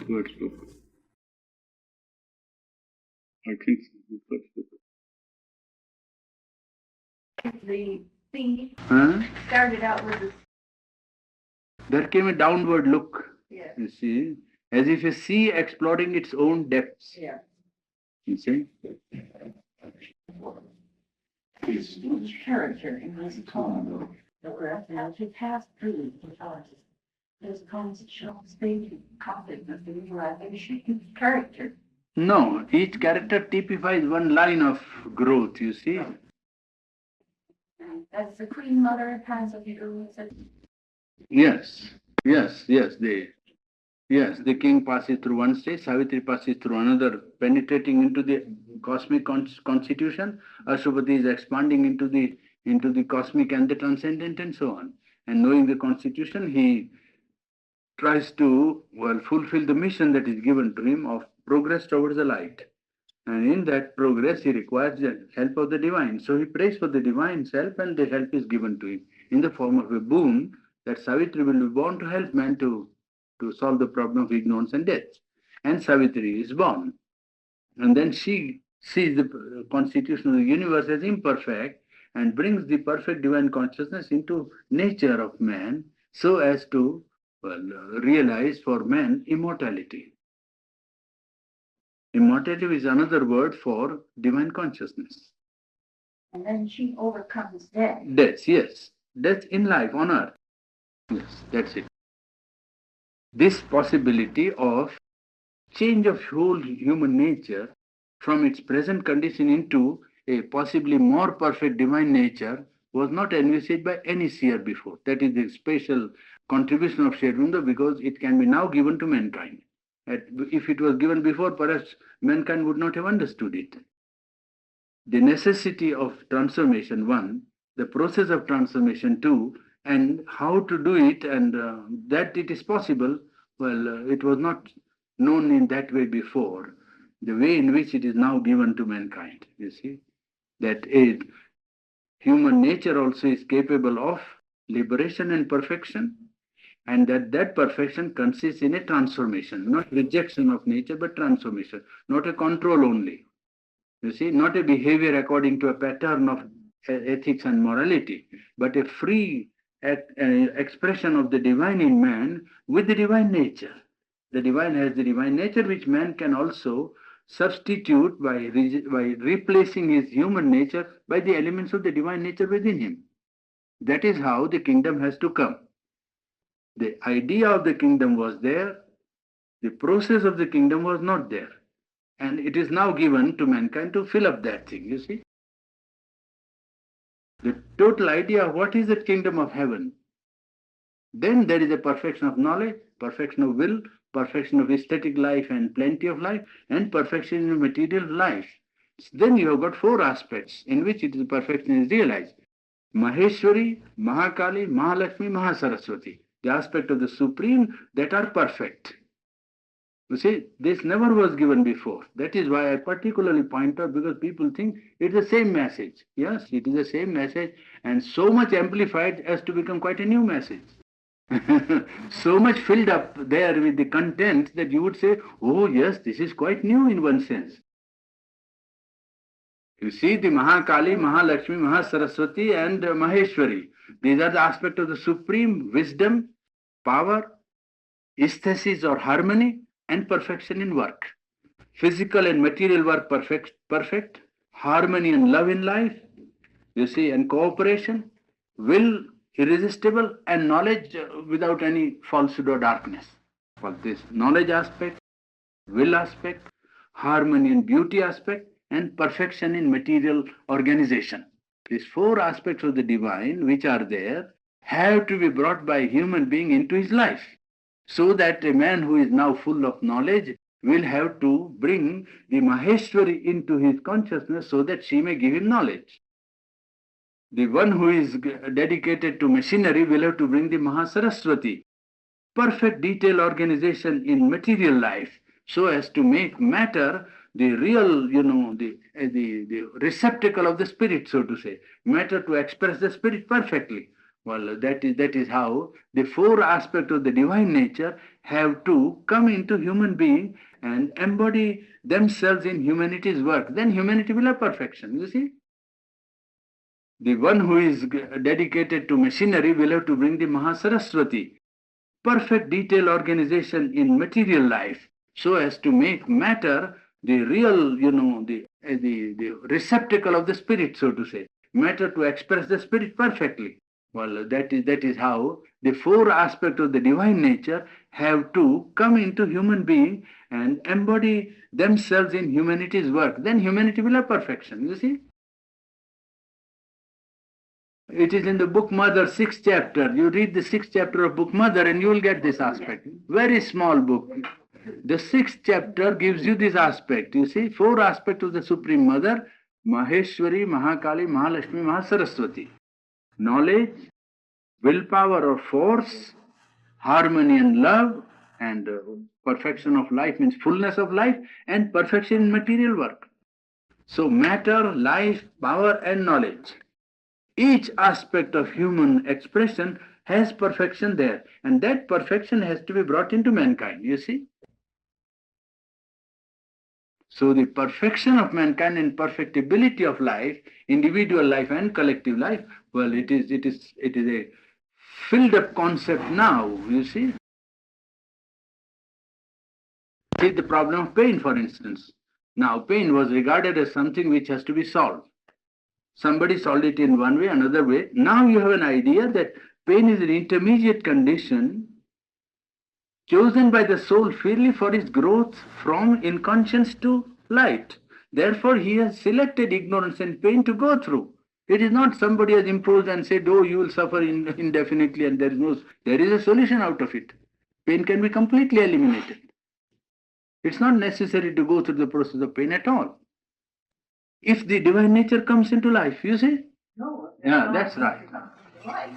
First book. I think so, the first book. The sea started out with the... There came a downward look, yes. You see, as if a sea exploring its own depths. Yeah. You see? His character in his poem, the breath as he passed through the forest. His poems show stated confidence of the realization of his character. No, each character typifies one line of growth, you see. As the Queen Mother has of you said. Yes, the king passes through one stage, Savitri passes through another, penetrating into the cosmic constitution. Ashwapati is expanding into the cosmic and the transcendent and so on. And knowing the constitution, he tries to fulfill the mission that is given to him of progress towards the light. And in that progress, he requires the help of the divine. So he prays for the divine's help, and the help is given to him in the form of a boon that Savitri will be born to help man to solve the problem of ignorance and death. And Savitri is born. And then she sees the constitution of the universe as imperfect and brings the perfect divine consciousness into nature of man so as to realize for man immortality. Immortality is another word for divine consciousness. And then she overcomes death. Death, yes. Death in life, on earth. Yes, that's it. This possibility of change of whole human nature from its present condition into a possibly more perfect divine nature was not envisaged by any seer before. That is the special contribution of Aurobindo, because it can be now given to mankind. If it was given before, perhaps mankind would not have understood it. The necessity of transformation, one, the process of transformation, two, and how to do it, and that it is possible, well, it was not known in that way before. The way in which it is now given to mankind, you see, that human nature also is capable of liberation and perfection, and that perfection consists in a transformation, not rejection of nature, but transformation, not a control only. You see, not a behavior according to a pattern of ethics and morality, but a free expression of the divine in man with the divine nature. The divine has the divine nature, which man can also substitute by replacing his human nature by the elements of the divine nature within him. That is how the kingdom has to come. The idea of the kingdom was there, the process of the kingdom was not there. And it is now given to mankind to fill up that thing, you see. The total idea of what is the kingdom of heaven. Then there is a perfection of knowledge, perfection of will, perfection of aesthetic life and plenty of life, and perfection in material life. Then you have got four aspects in which it is perfection is realized. Maheshwari, Mahakali, Mahalakshmi, Mahasaraswati. The aspect of the Supreme that are perfect. You see, this never was given before. That is why I particularly point out, because people think it's the same message. Yes, it is the same message, and so much amplified as to become quite a new message. So much filled up there with the content that you would say, oh yes, this is quite new in one sense. You see, the Mahakali, Mahalakshmi, Mahasaraswati and Maheshwari. These are the aspects of the supreme wisdom, power, aesthesis or harmony, and perfection in work. Physical and material work perfect, harmony and love in life, you see, and cooperation, will irresistible, and knowledge without any falsehood or darkness. For this knowledge aspect, will aspect, harmony and beauty aspect, and perfection in material organization. These four aspects of the divine which are there have to be brought by a human being into his life, so that a man who is now full of knowledge will have to bring the Maheshwari into his consciousness so that she may give him knowledge. The one who is dedicated to machinery will have to bring the Mahasaraswati, perfect detailed organization in material life, so as to make matter the real, the receptacle of the spirit, so to say, matter to express the spirit perfectly. Well, that is how the four aspects of the divine nature have to come into human being and embody themselves in humanity's work. Then humanity will have perfection, you see. The one who is dedicated to machinery will have to bring the Mahasaraswati, perfect detailed organization in material life, so as to make matter the real, the receptacle of the spirit, so to say, matter to express the spirit perfectly. Well, that is how the four aspects of the divine nature have to come into human being and embody themselves in humanity's work. Then humanity will have perfection, you see. It is in the book Mother, 6th chapter. You read the 6th chapter of book Mother and you will get this aspect. Very small book. The 6th chapter gives you this aspect. You see, four aspects of the Supreme Mother: Maheshwari, Mahakali, Mahalakshmi, Mahasaraswati. Knowledge, willpower or force, harmony and love, and perfection of life means fullness of life, and perfection in material work. So matter, life, power and knowledge. Each aspect of human expression has perfection there, and that perfection has to be brought into mankind, you see. So the perfection of mankind and perfectibility of life, individual life and collective life, well, it is a filled up concept now, you see. Take the problem of pain, for instance. Now, pain was regarded as something which has to be solved. Somebody solved it in one way, another way. Now you have an idea that pain is an intermediate condition chosen by the soul freely for its growth from inconscience to light. Therefore, he has selected ignorance and pain to go through. It is not somebody has imposed and said, "Oh, you will suffer indefinitely," and there is a solution out of it. Pain can be completely eliminated. It's not necessary to go through the process of pain at all. If the divine nature comes into life, you see? No. Yeah, that's right.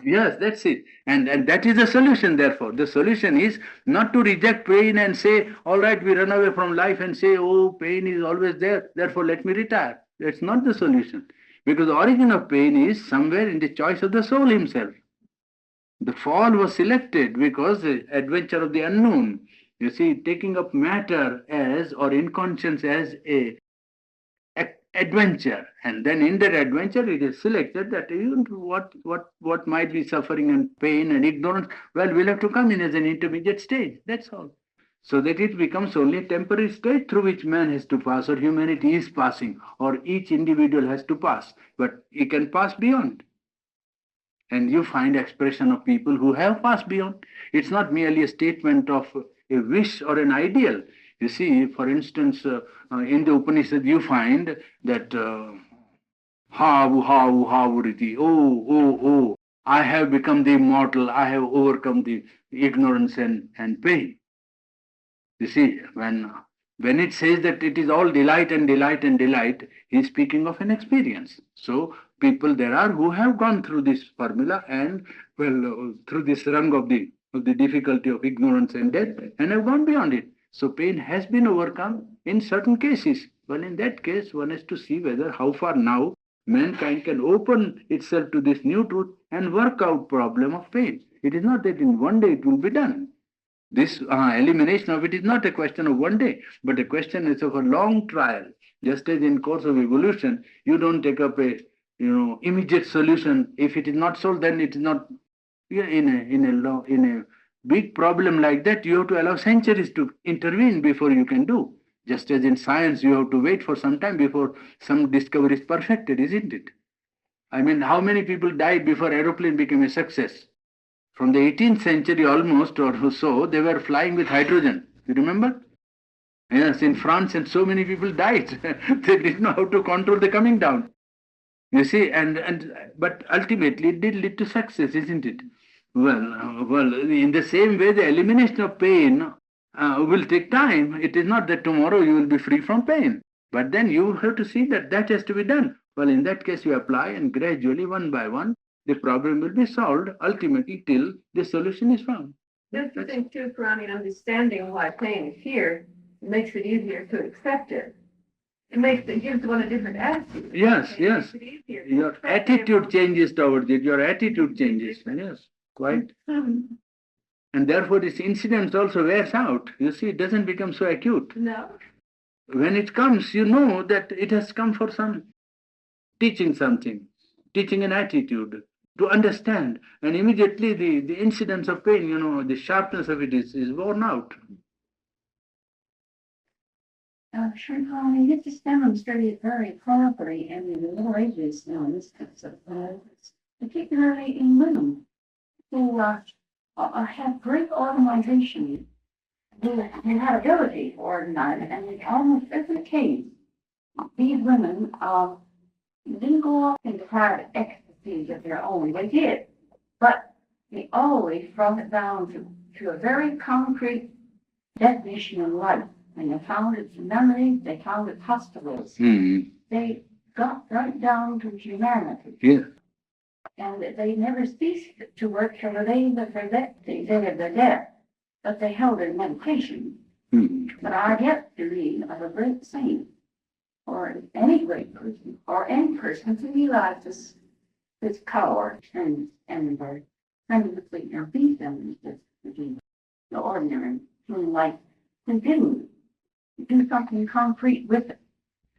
Yes, that's it. And that is the solution, therefore. The solution is not to reject pain and say, all right, we run away from life and say, oh, pain is always there, therefore let me retire. That's not the solution. Because the origin of pain is somewhere in the choice of the soul himself. The fall was selected because the adventure of the unknown. You see, taking up matter as or inconscience as a adventure, and then in that adventure it is selected that what might be suffering and pain and ignorance, well, we'll have to come in as an intermediate stage, that's all, so that it becomes only a temporary stage through which man has to pass, or humanity is passing, or each individual has to pass, but he can pass beyond. And you find expression of people who have passed beyond. It's not merely a statement of a wish or an ideal. You see, for instance, in the Upanishad, you find that riti, oh, I have become the immortal, I have overcome the ignorance and pain. You see, when it says that it is all delight and delight and delight, he is speaking of an experience. So people there are who have gone through this formula and through this rung of the difficulty of ignorance and death, and have gone beyond it. So pain has been overcome in certain cases. Well, in that case, one has to see whether how far now mankind can open itself to this new truth and work out problem of pain. It is not that in one day it will be done. This elimination of it is not a question of one day, but a question is of a long trial. Just as in course of evolution, you don't take up a immediate solution. If it is not solved, then it is not. In a big problem like that, you have to allow centuries to intervene before you can do. Just as in science, you have to wait for some time before some discovery is perfected, isn't it? I mean, how many people died before aeroplane became a success? From the 18th century almost or so, they were flying with hydrogen. You remember? Yes, in France, and so many people died. They didn't know how to control the coming down. You see, but ultimately it did lead to success, isn't it? Well, in the same way, the elimination of pain will take time. It is not that tomorrow you will be free from pain, but then you have to see that that has to be done. Well, in that case, you apply, and gradually, one by one, the problem will be solved ultimately till the solution is found. Don't you think too, Purani, understanding why pain is here makes it easier to accept it? It gives one a different attitude. Yes. Your attitude changes towards it. Your attitude changes. Yes, quite. And therefore, this incident also wears out. You see, it doesn't become so acute. No. When it comes, you know that it has come for teaching something, teaching an attitude, to understand. And immediately the incidence of pain, the sharpness of it is worn out. Sri this is demonstrated very properly in the Middle Ages now in this concept, particularly in women who have great organization, who had ability to organize, and in almost every case, these women didn't go off into private ecstasies of their own. They did, but they always brought it down to a very concrete definition of life. And they founded memories, they founded hospitals. Mm-hmm. They got right down to humanity. Yeah. And they never ceased to work till the day of their death. But they held their meditation. Mm-hmm. But I yet to read of a great saint, or any great person, or any person who realizes this power and tremendously beat them the ordinary human life, who didn't do something concrete with it.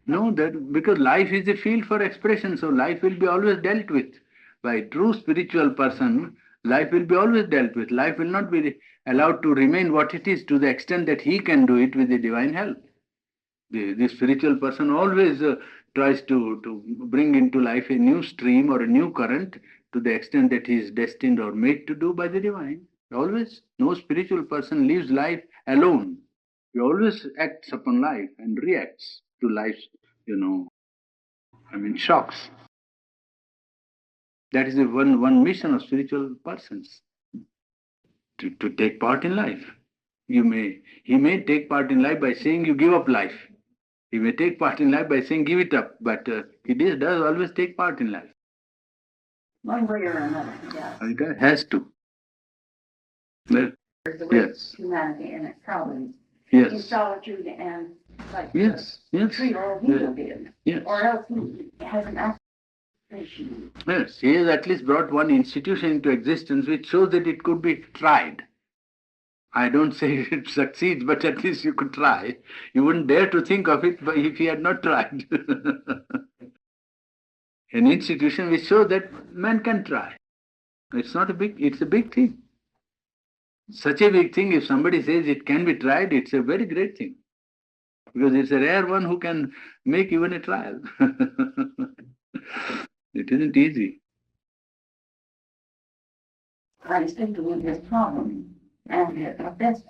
No, that because life is a field for expression, so life will be always dealt with. By a true spiritual person, life will be always dealt with. Life will not be allowed to remain what it is to the extent that he can do it with the divine help. The spiritual person always tries to bring into life a new stream or a new current to the extent that he is destined or made to do by the divine. Always, no spiritual person lives life alone. He always acts upon life and reacts to life's, shocks. That is the one mission of spiritual persons, to take part in life. He may take part in life by saying you give up life. He may take part in life by saying give it up, but he does always take part in life. One way or another, yeah. It has to. Well, The way yes. humanity and its problems. Yes. In solitude and like Yes. Yes. tree Aurobindo did. Yes. Or else he has an aspiration. Yes. He has at least brought one institution into existence which shows that it could be tried. I don't say it succeeds, but at least you could try. You wouldn't dare to think of it if he had not tried. An institution which shows that man can try. It's a big thing. Such a big thing, if somebody says it can be tried, it's a very great thing. Because it's a rare one who can make even a trial. It isn't easy. I think with his problem and the best.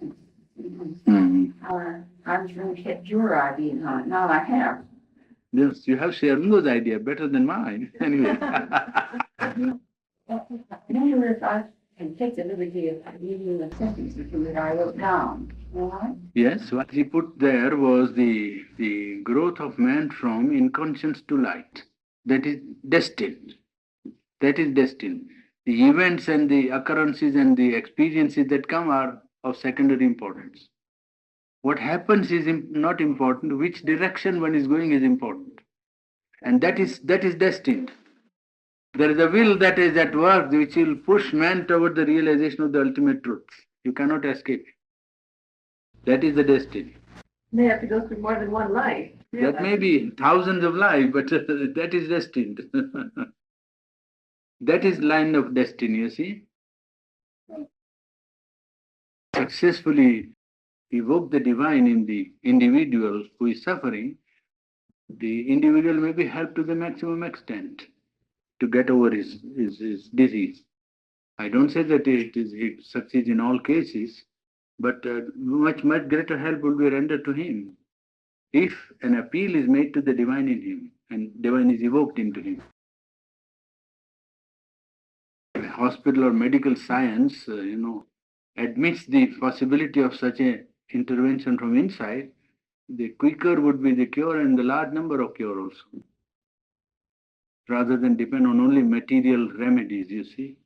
I was going to get your ideas on it. Now I have. Yes, you have Sherungo's idea better than mine. Anyway. Wonder if I can take the liberty of reading the sentences that I wrote down. All right? Yes, what he put there was the growth of man from inconscience to light. That is destined. That is destined. The events and the occurrences and the experiences that come are of secondary importance. What happens is not important. Which direction one is going is important. And that is destined. There is a will that is at work which will push man toward the realization of the ultimate truth. You cannot escape it. That is the destiny. They have to go through more than one life. That may be thousands of lives, but that is destined. That is line of destiny, you see. Successfully evoke the divine in the individual who is suffering, the individual may be helped to the maximum extent to get over his disease. I don't say that it succeeds in all cases, but much greater help will be rendered to him if an appeal is made to the divine in him and divine is evoked into him. Hospital or medical science, admits the possibility of such a intervention from inside, the quicker would be the cure and the large number of cure also, rather than depend on only material remedies, you see,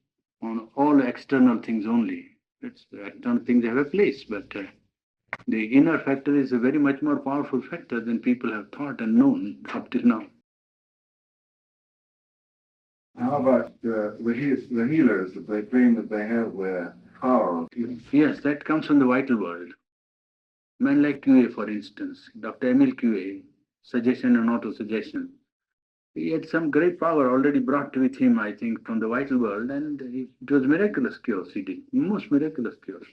on all external things only. External things have a place, but the inner factor is a very much more powerful factor than people have thought and known up till now. How about the healers that they claim that they have power? Yes, that comes from the vital world. Men like QA, for instance, Dr. Emil QA, suggestion and auto-suggestion. He had some great power already brought with him, I think, from the vital world, and it was miraculous cures he did, most miraculous cures.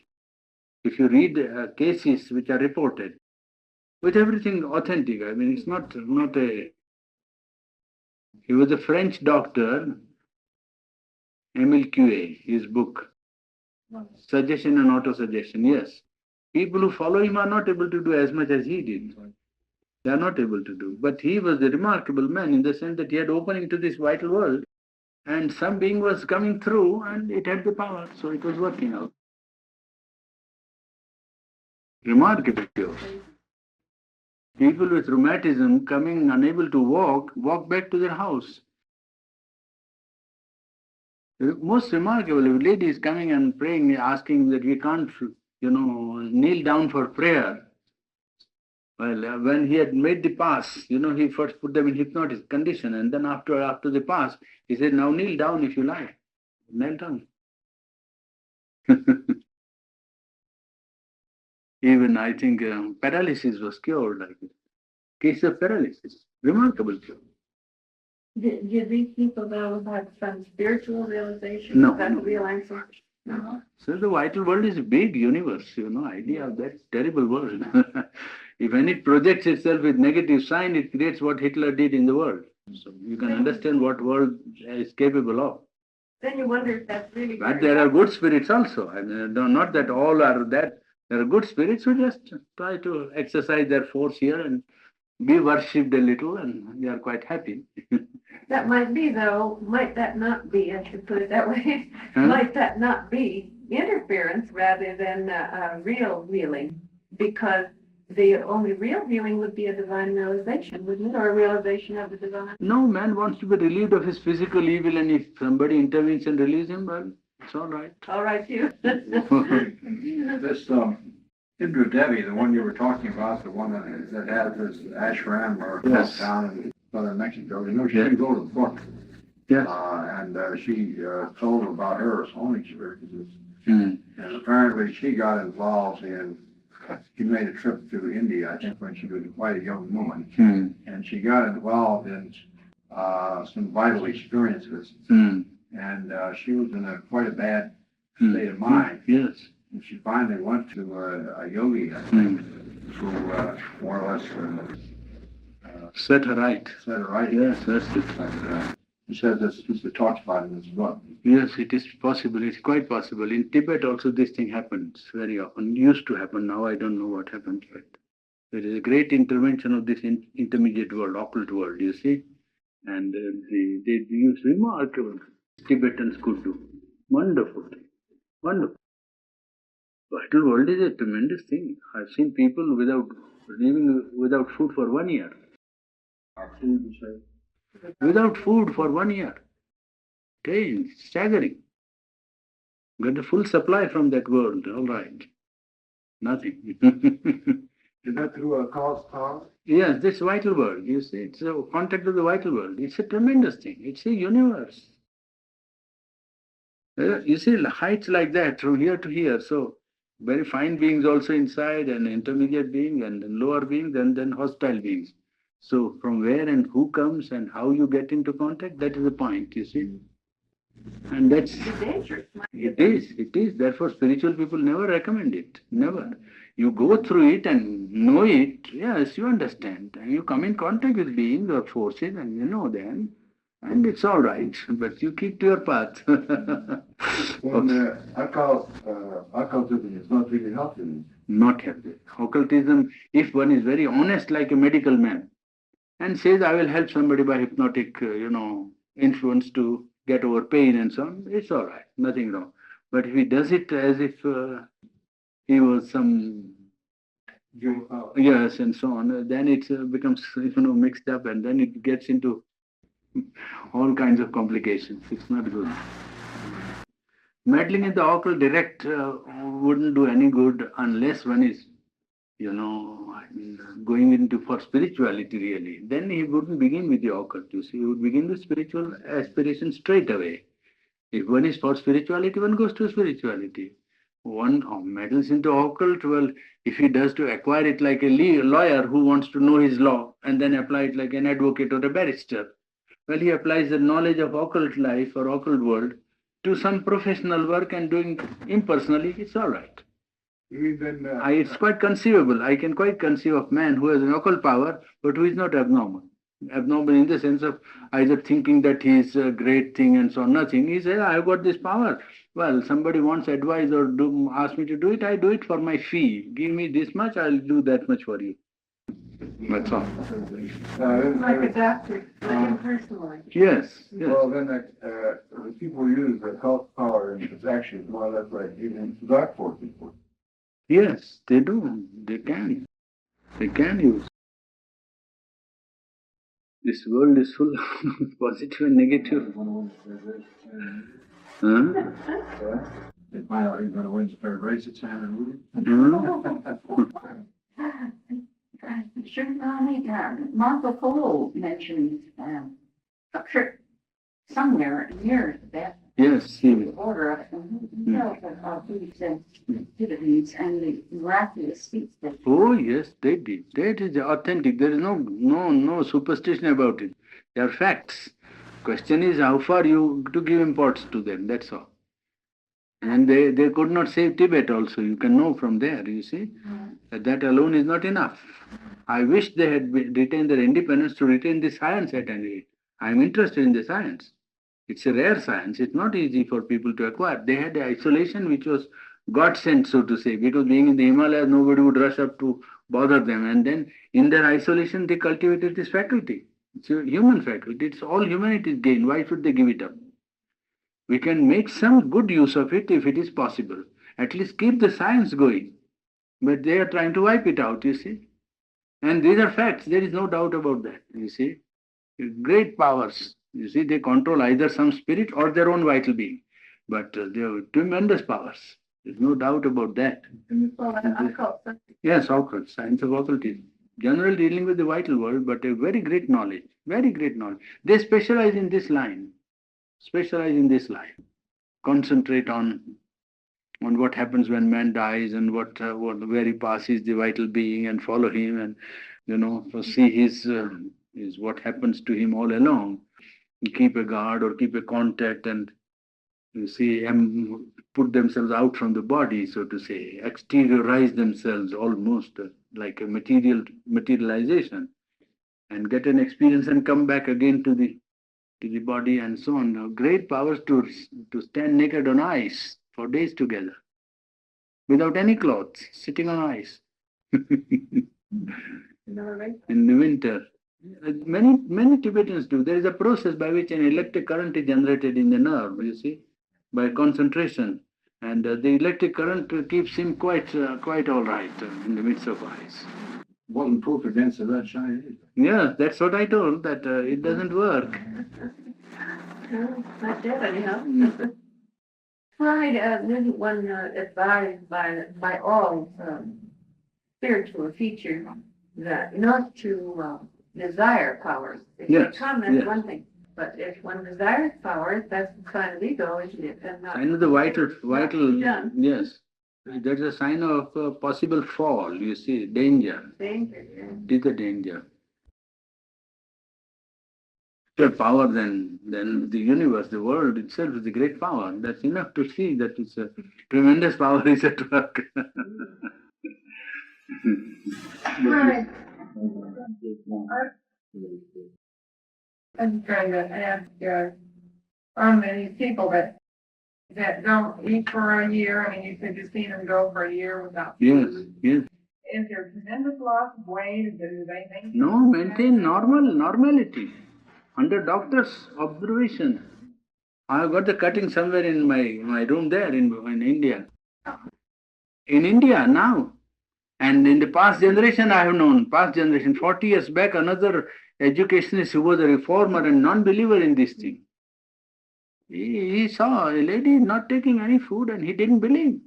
If you read cases which are reported, with everything authentic, I mean, it's not a... He was a French doctor, Emile QA, his book, Suggestion and Auto-Suggestion, yes. People who follow him are not able to do as much as he did. They are not able to do. But he was a remarkable man in the sense that he had opening to this vital world, and some being was coming through and it had the power, so it was working out. Remarkable cure. People with rheumatism coming unable to walk back to their house. Most remarkable, a lady is coming and praying, asking that we can't, kneel down for prayer. Well, when he had made the pass, he first put them in hypnotic condition, and then after the pass, he said, now kneel down if you like. Kneel down. Even I think paralysis was cured like this. Case of paralysis, remarkable cure. Did these people though have some spiritual realization? No, Is that no. the real answer? No. So the vital world is a big universe, idea of that terrible world. when it projects itself with negative sign, it creates what Hitler did in the world. So you can understand what world is capable of. Then you wonder if that's really. But there are good spirits also. I mean, not that all are that. There are good spirits who just try to exercise their force here and be worshipped a little, and they are quite happy. That might be, though, might that not be, I should put it that way, Huh? might that not be interference rather than real healing? Because the only real healing would be a divine realization, wouldn't it? Or a realization of the divine. No, man wants to be relieved of his physical evil, and if somebody intervenes and relieves him, well, it's all right. All right, you. This Indra Devi, the one you were talking about, the one that has this ashram or Yes. down in southern Mexico, she Yes. wrote a book. Yes. And she told about her own experiences. Hmm. And apparently she got involved she made a trip to India, I think, when she was quite a young woman. Hmm. And she got involved in some vital experiences. Hmm. And she was in quite a bad Hmm. state of mind. Yes. And she finally went to a yogi, I think, who more or less Set her right. said it right. Yes, that's it. He said this, he talks about it in his book. Yes, it is possible. It's quite possible. In Tibet also this thing happens very often. Used to happen. Now I don't know what happens, but there is a great intervention of this intermediate world, occult world, you see. And they use remarkable Tibetans could do. Wonderful thing. Wonderful. Vital world is a tremendous thing. I've seen people living without food for 1 year. Without food for 1 year. Okay, it's staggering. Got a full supply from that world, all right. Nothing. Is that through a cause power? Yes, this vital world, you see, it's a contact of the vital world. It's a tremendous thing. It's a universe. You see, heights like that from here to here. So, very fine beings also inside, and intermediate being, and lower beings, and then hostile beings. So, from where and who comes and how you get into contact, that is the point, you see. And that's, It's dangerous. it is. Therefore, spiritual people never recommend it. Never. You go through it and know it, yes, you understand. And you come in contact with beings or forces and you know them, and it's all right. But you keep to your path. When occultism is not really helping. Not healthy. Occultism, if one is very honest like a medical man and says, I will help somebody by hypnotic, influence to get over pain and so on, it's all right, nothing wrong. But if he does it as if he was some, yes, and so on, then it becomes, mixed up, and then it gets into all kinds of complications. It's not good. Meddling in the occult direct wouldn't do any good unless one is, going into for spirituality really. Then he wouldn't begin with the occult, you see. He would begin with spiritual aspiration straight away. If one is for spirituality, one goes to spirituality. One meddles into occult, well, if he does to acquire it like a lawyer who wants to know his law and then apply it like an advocate or a barrister, well, he applies the knowledge of occult life or occult world to some professional work and doing impersonally, it's all right. Even, It's quite conceivable. I can quite conceive of man who has an occult power, but who is not abnormal. Abnormal in the sense of either thinking that he is a great thing and so on, nothing. He says, I've got this power. Well, somebody wants advice or ask me to do it, I do it for my fee. Give me this much, I'll do that much for you. That's all. Like a doctor, like impersonally. Yes, yes. Well, then the people use the health power, and it's actually more or less like even dark force people. Yes, they do. They can. They can use. This world is full of positive and negative. Huh? They find out who's going to win the third race at San Marco Polo mentions a trip somewhere near that Yes, he will. border of it, and he tells of these activities and the miraculous feats that. Oh yes, they did. That is authentic. There is no superstition about it. They are facts. Question is how far you to give importance to them. That's all. And they could not save Tibet also. You can know from there, you see. That alone is not enough. I wish they had retained their independence to retain the science at any rate. I am interested in the science. It's a rare science. It's not easy for people to acquire. They had the isolation which was God sent, so to say, because being in the Himalayas, nobody would rush up to bother them. And then in their isolation, they cultivated this faculty. It's a human faculty. It's all humanity's gain. Why should they give it up? We can make some good use of it if it is possible. At least keep the science going. But they are trying to wipe it out, you see. And these are facts. There is no doubt about that, you see. Great powers. You see, they control either some spirit or their own vital being. But they have tremendous powers. There's no doubt about that. Yes, occult, science of occultism. Generally dealing with the vital world, but a very great knowledge. Very great knowledge. They specialize in this line. Specialize in this line. Concentrate on what happens when man dies and where he passes the vital being and follow him and see his what happens to him all along. Keep a guard or keep a contact and you see put themselves out from the body, so to say, exteriorize themselves almost like a materialization and get an experience and come back again to the body and so on. Now, great powers to stand naked on ice for days together without any clothes, sitting on ice in the winter. Many Tibetans do. There is a process by which an electric current is generated in the nerve, you see, by concentration. And the electric current keeps him quite all right in the midst of ice. Wasn't proof against the red shine either. Yeah, that's what I told, that it doesn't work. No, not yet, anyhow. Right, isn't one advised by all spiritual teachers that not to desire powers? If Yes, they come, that's yes. one thing. But if one desires powers, that's the sign of ego, isn't it? And not, Sign of the vital, done. yes. That's a sign of possible fall, you see, danger. Danger, yeah. It is a danger. Greater power than the universe, the world itself is a great power. That's enough to see that it's a tremendous power is at work. Right. I'm trying to ask, how many people that don't eat for a year? I mean, you said you've seen them go for a year without Yes, food. yes. Is there tremendous loss of weight? Do they maintain? No, maintain normality. Under doctor's observation. I have got the cutting somewhere in my room there in India. In India now. And in the past generation I have known, 40 years back, another educationist who was a reformer and non-believer in this thing. He saw a lady not taking any food and he didn't believe.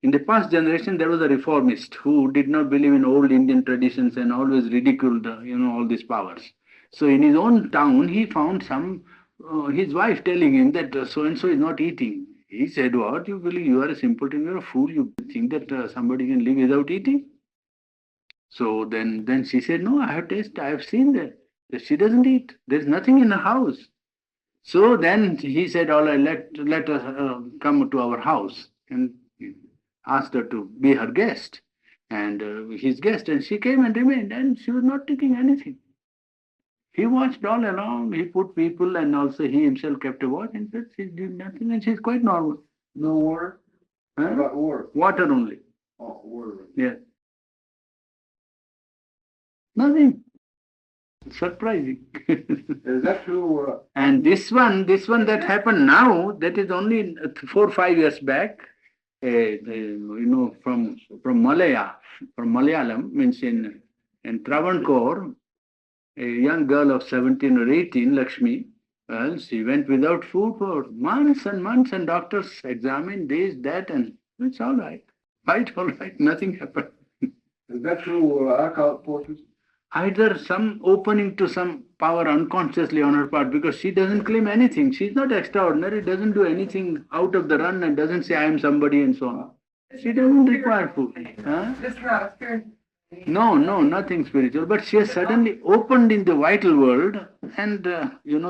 In the past generation, there was a reformist who did not believe in old Indian traditions and always ridiculed, all these powers. So in his own town, he found his wife telling him that so-and-so is not eating. He said, what, you believe? You are a simpleton, you are a fool. You think that somebody can live without eating? So then she said, no, I have tasted, I have seen that she doesn't eat. There's nothing in the house. So then he said, all right, let her come to our house, and asked her to be her guest and his guest, and she came and remained, and she was not taking anything. He watched all along, he put people, and also he himself kept a watch, and said she's doing nothing and she's quite normal. No water? Huh? How about water? Water only. Oh, water. Yeah. Nothing. Surprising. Is that true? And this one that happened now, that is only 4 or 5 years back. From Malayalam, means in Travancore, a young girl of 17 or 18, Lakshmi, well, she went without food for months and months, and doctors examined this, that, and it's all right. Quite all right, nothing happened. Is that true, occult forces? Either some opening to some power unconsciously on her part, because she doesn't claim anything. She's not extraordinary, doesn't do anything out of the run and doesn't say I am somebody and so on. She doesn't require food. Huh? This is not a spiritual. No, nothing spiritual. But she has suddenly opened in the vital world, and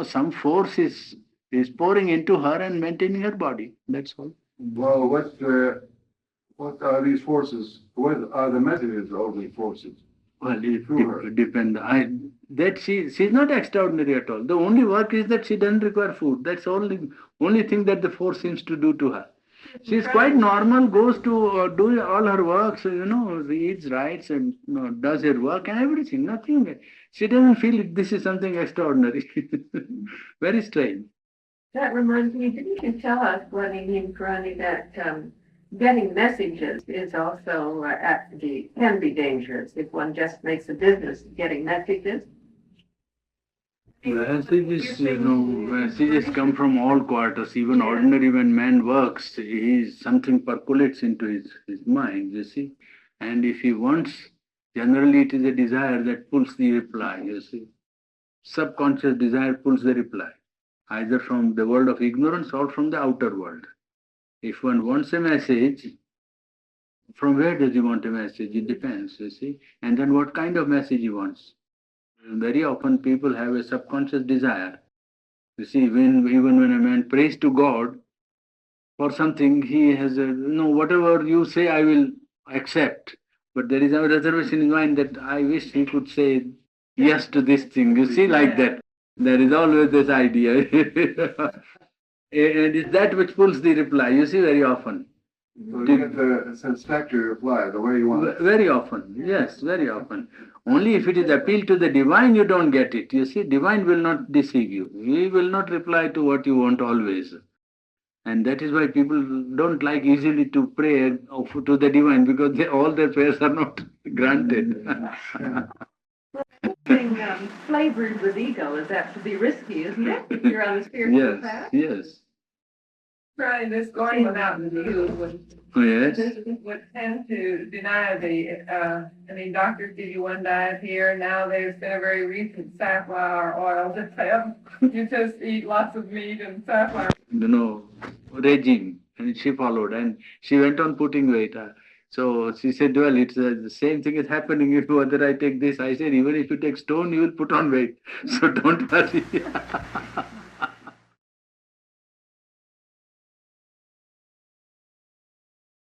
some force is is pouring into her and maintaining her body. That's all. Well, what are these forces? What are the messages of these forces? Well, it Through her. depends. That she's not extraordinary at all. The only work is that she doesn't require food. That's only thing that the force seems to do to her. She's quite normal. Goes to do all her works. Reads, writes, and does her work and everything. Nothing. She doesn't feel this is something extraordinary. Very strange. That reminds me, didn't you tell us, Purani, that getting messages is also can be dangerous if one just makes a business of getting messages? Messages come from all quarters. Even ordinary when man works, something percolates into his mind, you see. And if he wants, generally it is a desire that pulls the reply, you see. Subconscious desire pulls the reply, either from the world of ignorance or from the outer world. If one wants a message, from where does he want a message? It depends, you see. And then what kind of message he wants. Very often people have a subconscious desire. You see, even when a man prays to God for something, he has whatever you say, I will accept. But there is a reservation in his mind that I wish he could say yes to this thing. You see, like that. There is always this idea. And it's that which pulls the reply, you see, very often. So you get the satisfactory reply the way you want it. Very often, yes, very often. Only if it is appeal to the divine, you don't get it. You see, divine will not deceive you. He will not reply to what you want always. And that is why people don't like easily to pray to the divine, because all their prayers are not granted. Being flavored with ego is apt to be risky, isn't it? If you're on the spiritual path. Yes. Right, this going without view Yes. would tend to deny doctors give you one diet here. Now there's been a very recent safflower oil that says you just eat lots of meat and safflower. Regime. And she followed and she went on putting weight. So she said, well, it's the same thing is happening if whether I take this. I said, even if you take stone, you will put on weight. So don't worry.